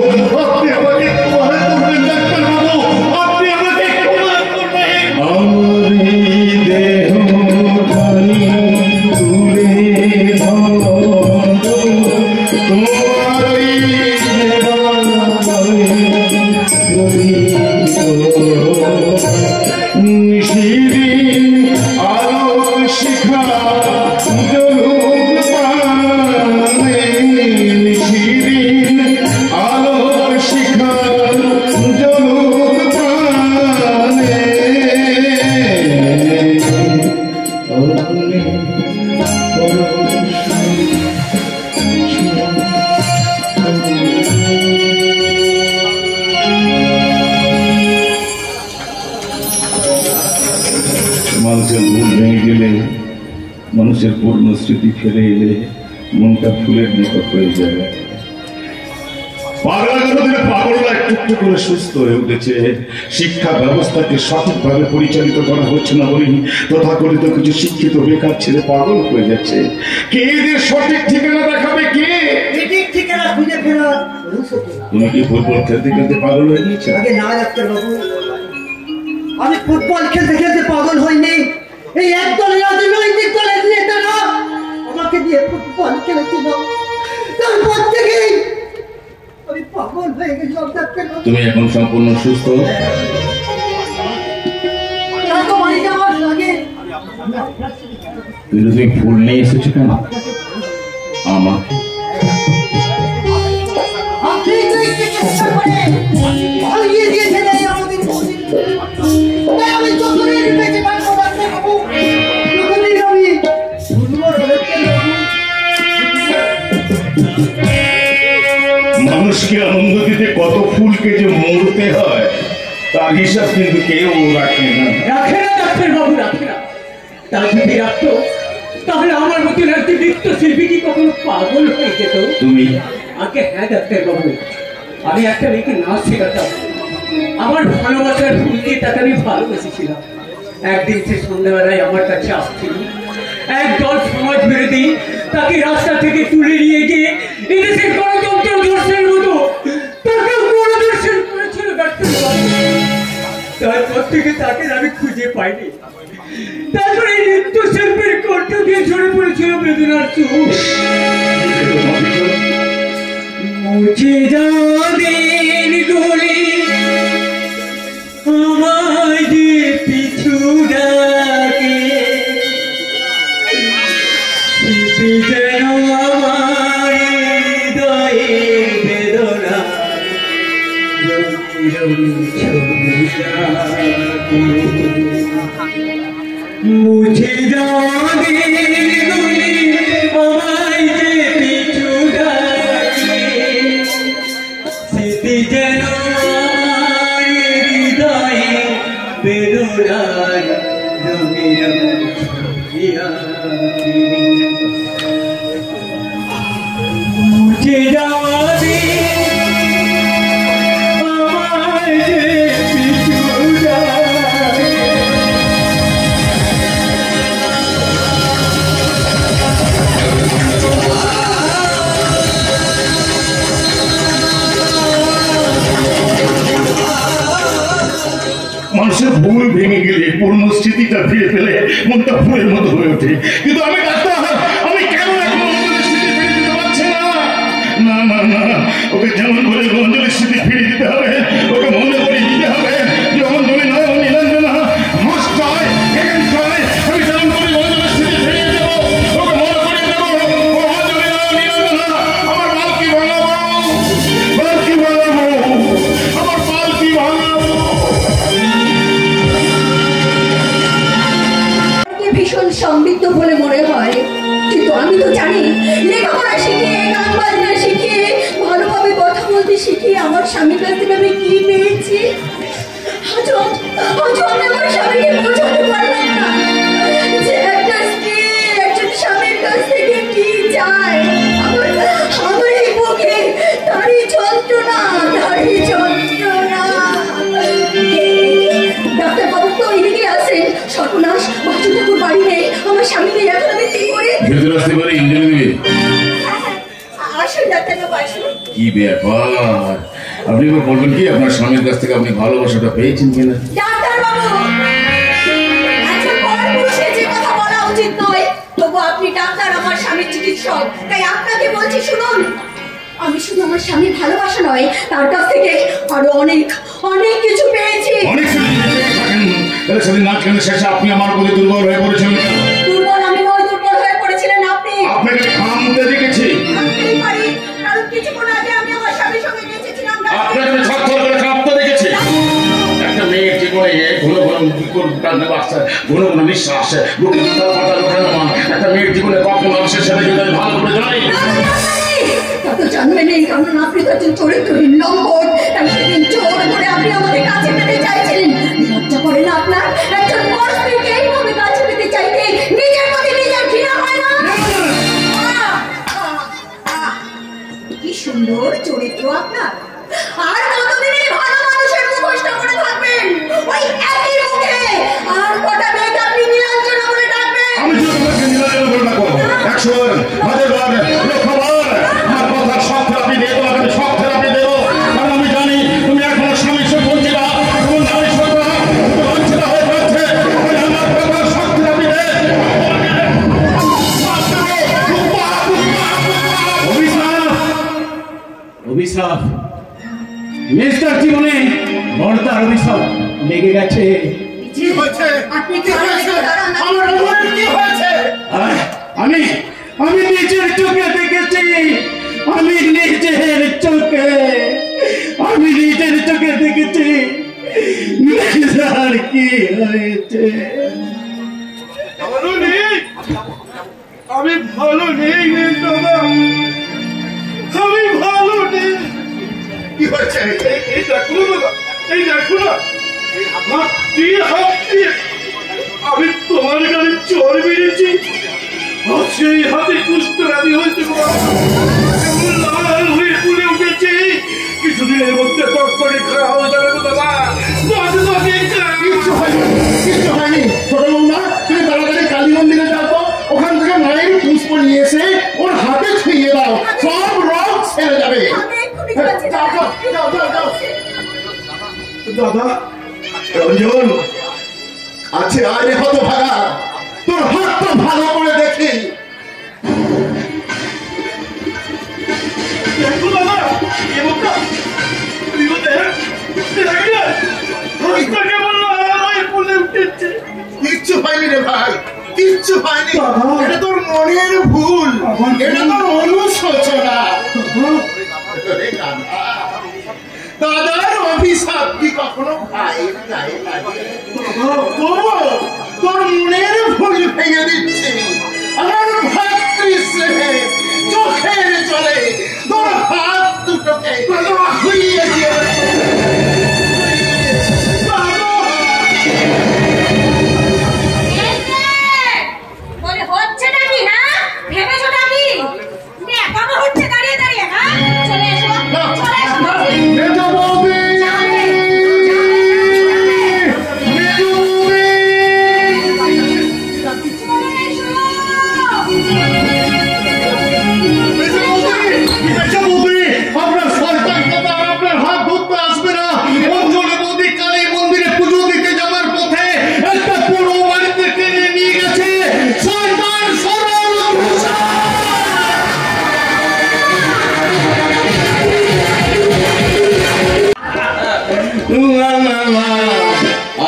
আপনি আমাকে ক্ষমা করবেন ডাক্তারবাবু, আপনি আমাকে ক্ষমা করবেন। আমার দেহ খানি তুলে ধরো, তোমার মানুষের ভুল ভেঙে গেলে, মানুষের পূর্ণ স্মৃতি ফিরে এলে মনটা ফুলের মতো হয়ে যায়। পাগলরা একটু করে সুস্থ হয়ে উঠেছে। শিক্ষা ব্যবস্থাকে সঠিকভাবে পরিচালিত করা হচ্ছে না বলেই তথাকথিত কিছু শিক্ষিত বেকার ছেলে পাগল হয়ে যাচ্ছে। কে এদের সঠিক ঠিকানা দেখাবে? কে ঠিক ঠিকানা খুঁজে ফেরা? তুমি কি ফুটবল খেলতে খেলতে পাগল হয়ে গেছো? আগে না ডাক্তার বাবু, আমি ফুটবল খেলতে খেলতে পাগল হইনি। এই একদল রাজনৈতিক দলের নেতারা আমাকে দিয়ে ফুটবল খেলেছিল, তারপর থেকেই আমি পাগল হয়ে গেছিলাম ডাক্তার বাবু। তুমি এখন সম্পূর্ণ সুস্থ? বাড়ি যাওয়ার আগে তুমি ফুল নিয়ে এসেছো কেন আমাকে? আপনি তো একটু চেষ্টা করে ভাঙিয়ে দিয়েছেন এই আমাদের মন্দির। তাই আমি যতদিন বেঁচে থাকবো ডাক্তার বাবু, ততদিন আমি দুর্বল হয়ে যাবো। মানুষকে আনন্দ দিতে কত ফুলকে যে মরতে হয় তার হিসাব কিন্তু কেউ রাখে না। রাখে না ডাক্তার বাবু, রাখে না। তা যদি রাখতো তাহলে আমার মতন একজন নৃত্যশিল্পী কি কখনো পাগল হয়ে যেত? তুমি আগে হ্যাঁ ডাক্তার বাবু, আমি একটা মেয়েকে নাচ শেখাতাম। আমার ভালোবাসার ফুল দিয়ে তাকে আমি ভালোবেসেছিলাম। একদিন সে সন্ধ্যাবেলায় আমার কাছে আসছিল, একদল সমাজ বিরোধী তাকে রাস্তা থেকে তুলে নিয়ে গিয়ে এদেশের গণতন্ত্র দর্শনের মতো তাকে গণদর্শন করেছিল ডাক্তার বাবু। তারপর থেকে তাকে আমি খুঁজে পাইনি। তারপরে এই নৃত্য শিল্পের কণ্ঠ দিয়ে ঝরে পড়েছিল বেদনার চোখ। মুছে যাও দিন গুলি আমায় যে পিছু ডাকে, স্মৃতি যেন আমার হৃদয়ে বেদনা রঙি রঙি ছবি আঁকে। মুছে যাও দিন গুলি আমায় যে পিছু ডাকে, স্মৃতি যেন আমার হৃদয়ে বেদনার রঙি রঙি ছবি আঁকে। মুছে যাও আমায় যে পিছু ডাকে। মানুষের ভুল ভেঙে গেলে পূর্ণ স্মৃতিটা ফিরে পেলে মনটা ফুলের মতো হয়ে ওঠে। কিন্তু আমি ডাক্তার, আমি কেন এখন অঞ্জলির স্মৃতি ফিরে দিতে পারছি না? না না না, ওকে যেমন করে অঞ্জলির স্মৃতি ফিরে দিতে হবে, ওকে মনে করে দিতে হবে যে অঞ্জলি নয় Nilanjana must try again try. আমি যেমন করে অঞ্জলির স্মৃতি ফিরিয়ে দেবো, ওকে মনে করে দেবো ও অঞ্জলি নয় নীলাঞ্জনা। আমার পালকি ভাঙাবো, পালকি ভাঙাবো, আমার পালকি ভাঙাবো। ভীষণ সমৃদ্ধ বলে মনে হয়, কিন্তু আমি তো জানি লেখাপড়া শিখিয়ে, গান বাজনা শিখিয়ে, ভালোভাবে কথা বলতে শিখিয়ে আমার স্বামীর কাছ থেকে আমি কি পেয়েছি। আজও আমি আমার স্বামীকে বোঝাতে পারলাম না যে একটা স্ত্রী একজন স্বামীর কাছ থেকে কি চায়। আমার এই বুকে তারই যন্ত্রণা, তারই যন্ত্রণা। ডাক্তার বাবু তো এদিকে আসেন। সর্বনাশ, বাচ্চা ঠাকুর বাড়ি নেই, আমার স্বামীকে এখন আমি কি করে ভেতরে আসতে পারি? ইঞ্জলি দেবে? আসুন ডাক্তার বাবু, আসুন। কি ব্যাপার, আপনি এবার বলবেন কি আপনার স্বামীর কাছ থেকে আপনি ভালোবাসাটা পেয়েছেন কিনা? ডাক্তার বাবু, একজন পরপুরুষের যে কথা বলা উচিত নয়, তবু আপনি ডাক্তার, আমার স্বামীর চিকিৎসক, তাই আপনাকে বলছি শুনুন। আমি শুধু আমার স্বামীর ভালোবাসা নয়, তার কাছ থেকে আরো অনেক অনেক কিছু পেয়েছি। অনেক সেদিন নাচ গানের শেষে আপনি আমার প্রতি দুর্বল হয়ে পড়েছেন। দুর্বল আমি নয়, দুর্বল হয়ে পড়েছিলেন আপনি। আপনাকে থামতে দেখেছি। থামতেই পারি, কারণ কিছুক্ষণ আগে আমি আমার স্বামীর সঙ্গে গেছিলাম। আপনাকে ছটফট করে কাঁপতে দেখেছি। একটা মেয়ের জীবনে ঘন ঘন কাঁদতে বাচ্চা, ঘন ঘন নিঃশ্বাস, বুকে উত্তাল পাতাল ওঠানামা, একটা মেয়ের জীবনে কখন মানুষের সাথে যদি আমি ভালো করে জানি। তত জন্মে নেই, কারণ আপনি তো একজন চরিত্রহীন লম্পট। তাই সেদিন জোর করে আপনি আমাদের কাছে পেতে চাইছিলেন। লজ্জা করে না আপনার? একজন বড় স্ত্রীকে এইভাবে কাছে কি সুন্দর চরিত্র আপনার। আর কতদিনই ভালো মানুষের মুখোশটা করে থাকবেন ওই একই মুখে? আর কটা মেয়েকে আপনি নীলাঞ্জনা বলে ডাকবেন? আমি যদি তোমাকে নীলাঞ্জনা বলে ডাকবো 100 বার, 1000 বার, লক্ষ বার, আমার কথার সব থেরাপি দিয়ে তোমাকে আমি সব থেরাপি দেবো। কারণ আমি জানি তুমি এখনো স্বামীর সঙ্গে বঞ্চিত, তোমার নারী সঙ্গে বঞ্চিত হয়ে যাচ্ছে। আমার কথার সব থেরাপি দে। অভিশাপ মিস্টার জীবনে বড়তার অভিশাপ লেগে গেছে। কি হয়েছে? আপনি কি হয়েছে? আমার বোনের কি হয়েছে? আমি নিজের চোখে দেখেছি, আমি নিজের চোখে দেখেছি আর কি হয়েছে। ভালো নেই, আমি ভালো নেই রে দাদা, আমি ভালো নেই। কি হয়েছে? এই দেখো না দাদা, এই দেখো না, হাত দিয়ে আমি তোমার গাড়ি চড় বেরিয়েছি, আর সেই হাতে কুষ্ঠরাজি হয়েছে, এমন লাল হয়ে ফুলে উঠেছে। কিছুদিনের মধ্যে তরকারি খাওয়া হয়ে যাবে তো দাদা। কিচ্ছু হয়নি। ছোট বৌমা, তুমি তাড়াতাড়ি কালী মন্দিরে যাও তো, ওখান থেকে মায়ের পুষ্প নিয়ে এসে ওর হাতে ছুঁয়ে দাও, সব রোগ ছেড়ে যাবে। যাও, যাও, যাও, যাও, যাও। দাদা রঞ্জন, আছে আরে হতভাগা, তোর হাতটা ভালো করে দেখি। দেখো দাদা, এ মুখটা কেমন ফুলে উঠেছে। কিচ্ছু হয়নি রে ভাই, কিচ্ছু হয়নি। এটা তোর মনের ভুল, এটা তোর অনুশোচনা। দাদার অভিশাপ কি কখনো ভাইয়ের গায়ে লাগে? তোর মনের ভুল ভেঙে দিচ্ছি। আমার ভাতৃস্নেহে চোখের জলে তোর হাত দুটোকে খুইয়ে দিয়ে বলে হচ্ছে নাকি? হ্যাঁ, ভেবেছো নাকি? এখনো হচ্ছে দাঁড়িয়ে দাঁড়িয়ে? হ্যাঁ, চলে এসো, চলে এসো। আপনার সরকার কথা আপনার হাত ধরতে আসবে না। অঞ্জলি মোদী কালী মন্দিরে পুজো দিতে যাওয়ার পথে একটা পুরো বাড়িতে টেনে নিয়ে গেছে শয়তান সরল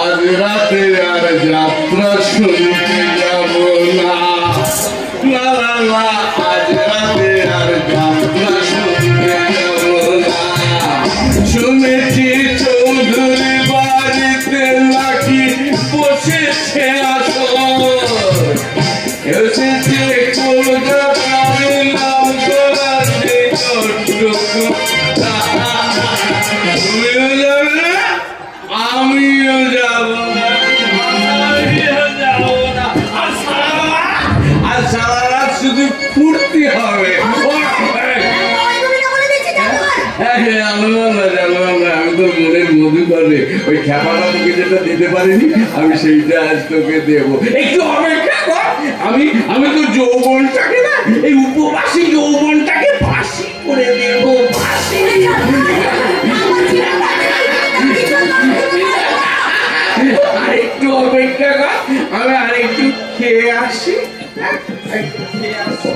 আজ রাতে আর যাত্রা শুনতে যাব না, আজ রাতে আর যাত্রা শুনতে যাব না। শুনেছি চৌধুরী বাড়িতে নাকি বসেছে আসর, এসেছে কলকাতায় নাম করা সেই চট্টগ্রাম। তুমিও যাবে না, আমিও যাব না, আর সারা রাত শুধু ফুর্তি হবে। আমি তো মনের মধু করে ওই খেপাটা তোকে যেটা দিতে পারিনি, আমি সেইটা আজ তোকে দেবো। একটু অপেক্ষা কর, আমি তো যৌবনটাকে না, এই উপবাসী যৌবনটাকে ফাঁসি করে দেবো, ফাঁসি। আরেকটু অপেক্ষা কর, আমি আরেকটু খেয়ে আসি, একটু খেয়ে আসি।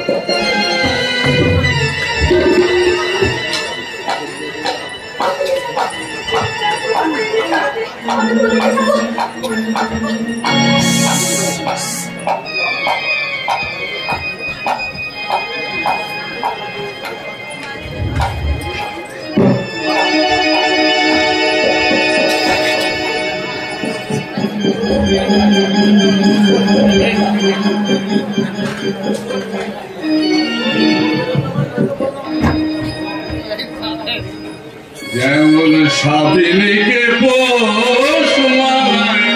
যেমন স্বাধীনকে পোষ মানায়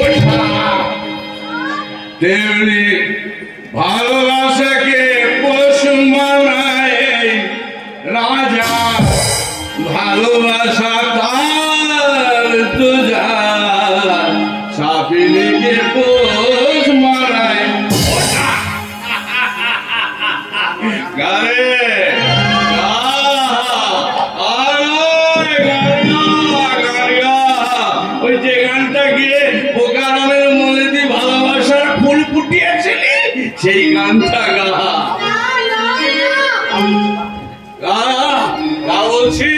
ওঠা, তেমনি ভালোবাসাকে পোষ মানায় রাজা ভালোবাসা তার তো যা সাপিনীকে পোষ মারায় গারে ওই যে গানটা গিয়ে বোকারামের মনেতে ভালোবাসার ফুল ফুটিয়েছিলি সেই গানটা গা বলছি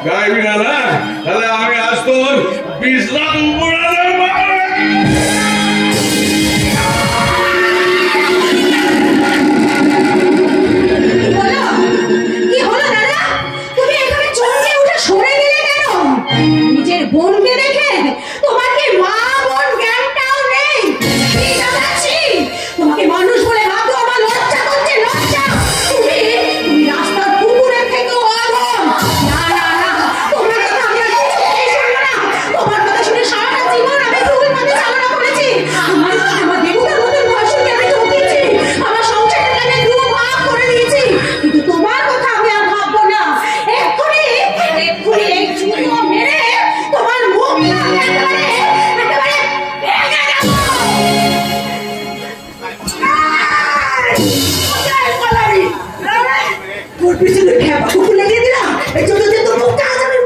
গাইবি না না তাহলে আমি আজ তোর 20 লাখ উপরে নিজের বোনকে দেখে তোমার কি মা বোন জ্ঞানটাও নেই? তোমাকে মানুষ বলে ভাবো, আমার লজ্জা করছে, লজ্জা। তুমি রাস্তার কুকুরের থেকেও আদম। না না না, তোমার কথা আমি আর কিছুতেই শুনবো না। তোমার কথা শুনে সারাটা জীবন আমি ভুল পথে চালনা করেছি। আমার দেবতার মতন ভাসুরকে আমি ঠকিয়েছি, আমার সংসারটাকে আমি দুভাগ করে দিয়েছি। কিন্তু তোমার কথা আমি আর ভাববো না। এক্ষুনি এই চুলো মেরে তোমার মুখটা একেবারে ভেঙে দেবো। তোর পিছনে ঠেপা কুকুর লাগিয়ে দিলাম, এই ছোট যে তোর মুখটা আজ আমি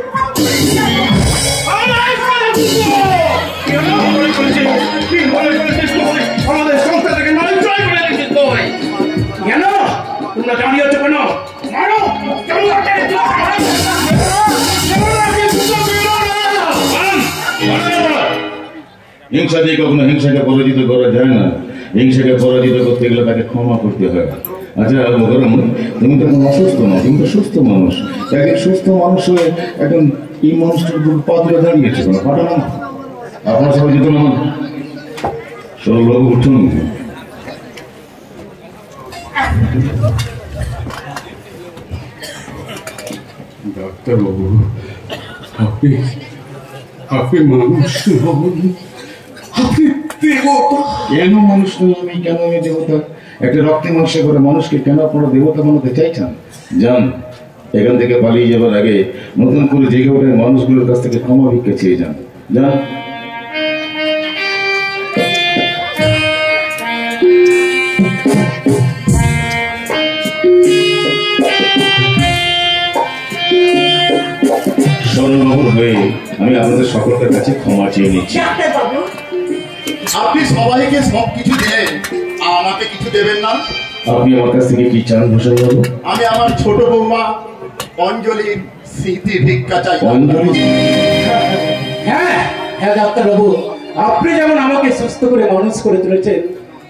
আমাদের সংস্থাটাকে নড়াচড়া করে দিচ্ছিস তুই। কেন তোমরা দাঁড়িয়ে আছো কেন? মারো হিংসা দিয়ে কখনো হিংসাকে পরাজিত করা যায় না। হিংসাকে পরাজিত করতে গেলে তাকে ক্ষমা করতে হয়। আচ্ছা বলরাম, তুমি তো এখন অসুস্থ না, তুমি তো সুস্থ মানুষ। একজন সুস্থ মানুষ হয়ে এখন এই মানুষটার পা তুলে দাঁড়িয়েছে, পাঠানো না আপনার সবাই যেত না। সরলবাবু উঠুন। ডাক্তারবাবু, আপনি মানুষ নন, আপনি দেবতা। কেন মানুষ নই আমি? কেন আমি দেবতা? একটা রক্তে মাংসে করে মানুষকে কেন আপনারা দেবতা বানাতে চাইছেন? যান, এখান থেকে পালিয়ে যাবার আগে নতুন করে জেগে ওঠে মানুষগুলোর কাছ থেকে ক্ষমা ভিক্ষা চেয়ে যান। যান। সরলবাবুর হয়ে আমি আপনাদের সকলের কাছে ক্ষমা চেয়ে নিচ্ছি। ডাক্তারবাবু, আপনি সবাইকে সবকিছু দিলেন, আমাকে কিছু দেবেন না? আপনি আমার কাছ থেকে কি চান ভূষণ বাবু? আমি আমার ছোট বৌমা অঞ্জলির স্মৃতি ভিক্ষা চাই। অঞ্জলি? হ্যাঁ হ্যাঁ ডাক্তারবাবু, আপনি যেমন আমাকে সুস্থ করে মানুষ করে তুলেছেন,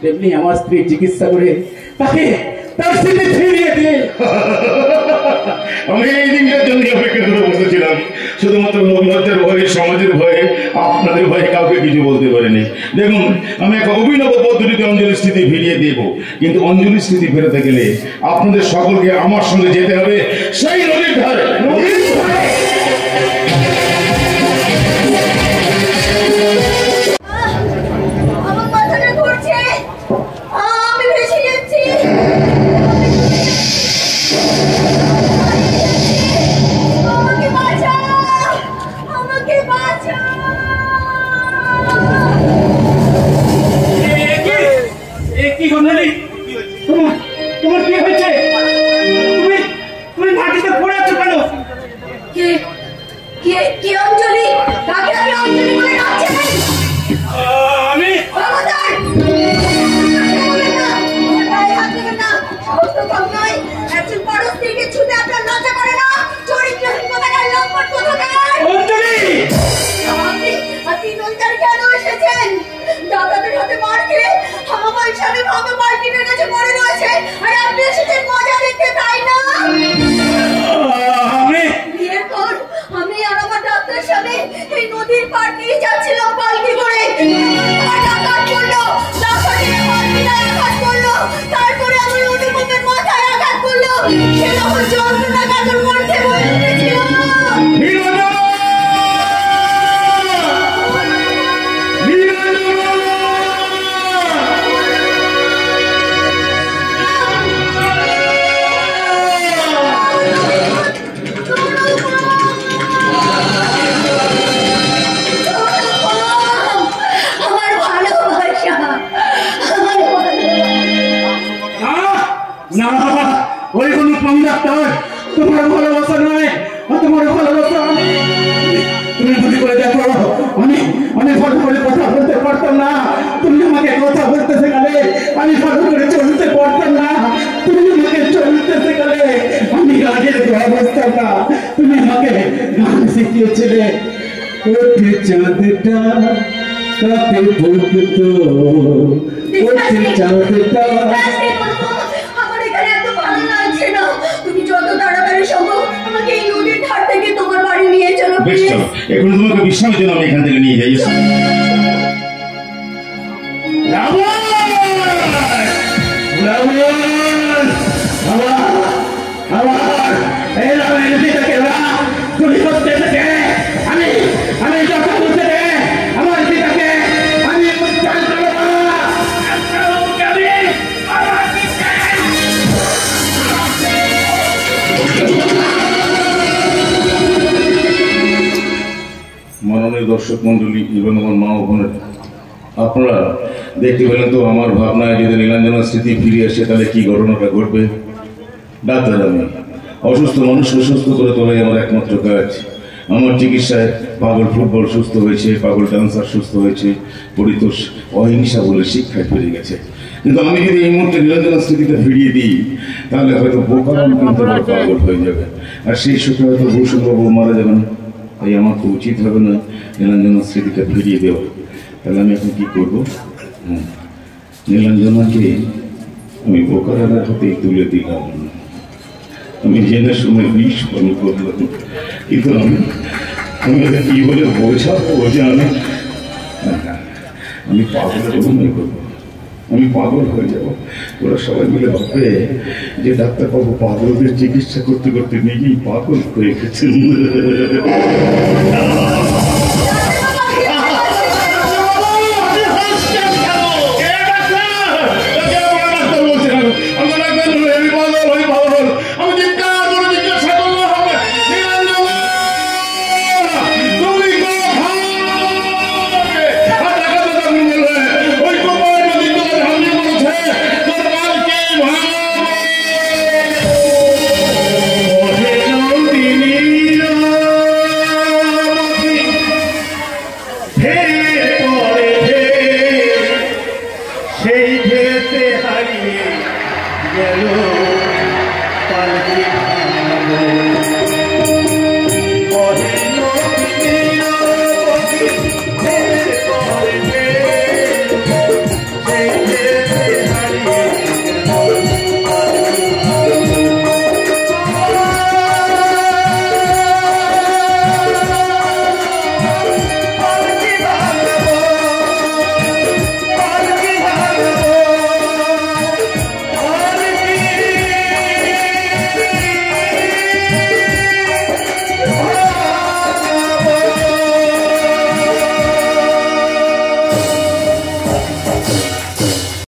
তেমনি আমার স্ত্রী চিকিৎসা করে তাকে তার স্মৃতি ফিরিয়ে দিয়ে। আমি এই দিনটার জন্য অপেক্ষা করে বসেছিলাম, শুধুমাত্র লোকলজ্জার ভয়ে, সমাজের ভয়ে, আপনাদের ভয়ে কাউকে কিছু বলতে পারিনি। দেখুন, আমি এক অভিনব পদ্ধতিতে অঞ্জলির স্মৃতি ফিরিয়ে দেব, কিন্তু অঞ্জলির স্মৃতি ফেরাতে গেলে আপনাদের সকলকে আমার সঙ্গে যেতে হবে সেই নদীর ধারে। আমার মাথাটা ঘুরছে, আমি ভেসে যাচ্ছি। আমাকে বাঁচাও, আমাকে বাঁচাও। কি গন্ধালি, তোমার কি হয়েছে? তুমি মাটিতে পড়ে তোমার ভালোবাসা নয়, তোমার ভালোবাসা আমি। তুমি মনে করে দেখো, আমি ভালো করে কথা বলতে পারতাম না, তুমি আমাকে কথা বলতে শেখালে। আমি ভালো করে চলতে পারতাম না, তুমি আমাকে চলতে শেখালে। আমি গানের অবস্থা না, তুমি আমাকে গান শিখিয়েছিলে। ওঠে চাঁদটা তাতে ফুটতো, ওঠে চাঁদটা। আমার এখানে এত ভালো লাগছে না, তুমি যত তাড়াতাড়ি সম্ভব আমাকে এই নদীর ধার থেকে তোমার বাড়ি নিয়ে চলো। বেশ চলো, এখন তোমাকে বিশ্রামের জন্য আমি এখান থেকে নিয়ে যাই। মাননীয় দর্শক মন্ডলী এবং আমার মা ও বোনের, আপনারা দেখতে পেলেন তো আমার ভাবনায় যদি নীলাঞ্জনার স্মৃতি ফিরে আসে তাহলে কি ঘটনাটা ঘটবে। ডাক্তার আমি অসুস্থ মানুষকে সুস্থ করে তোলাই আমার একমাত্র কাজ। আমার চিকিৎসায় পাগল ফুটবল সুস্থ হয়েছে, পাগল ডান্সার সুস্থ হয়েছে, পরিতোষ অহিংসা বলে শিক্ষায় ফিরে গেছে। কিন্তু আমি যদি এই মুহূর্তে নীলাঞ্জনার স্মৃতিটা ফিরিয়ে দিই তাহলে হয়তো বোকারাম কিন্তু পাগল হয়ে যাবে, আর সেই সুখে হয়তো ভূষণবাবু মারা যাবেন। তাই আমার তো উচিত হবে না নীলাঞ্জনার স্মৃতিটা ফিরিয়ে দেওয়া। তাহলে আমি এখন কি করবো? নীলাঞ্জনাকে আমি বোকারামের হাতেই তুলে দিলাম। আমি জেনে শুনে বিষ পান করলাম, কিন্তু আমি ওদের কি বলে বোঝাবো যে আমি পাগলের অভিনয় করবো, আমি পাগল হয়ে যাব। ওরা সবাই মিলে ভাববে যে ডাক্তারবাবু পাগলদের চিকিৎসা করতে করতে নিজেই পাগল হয়ে গেছেন।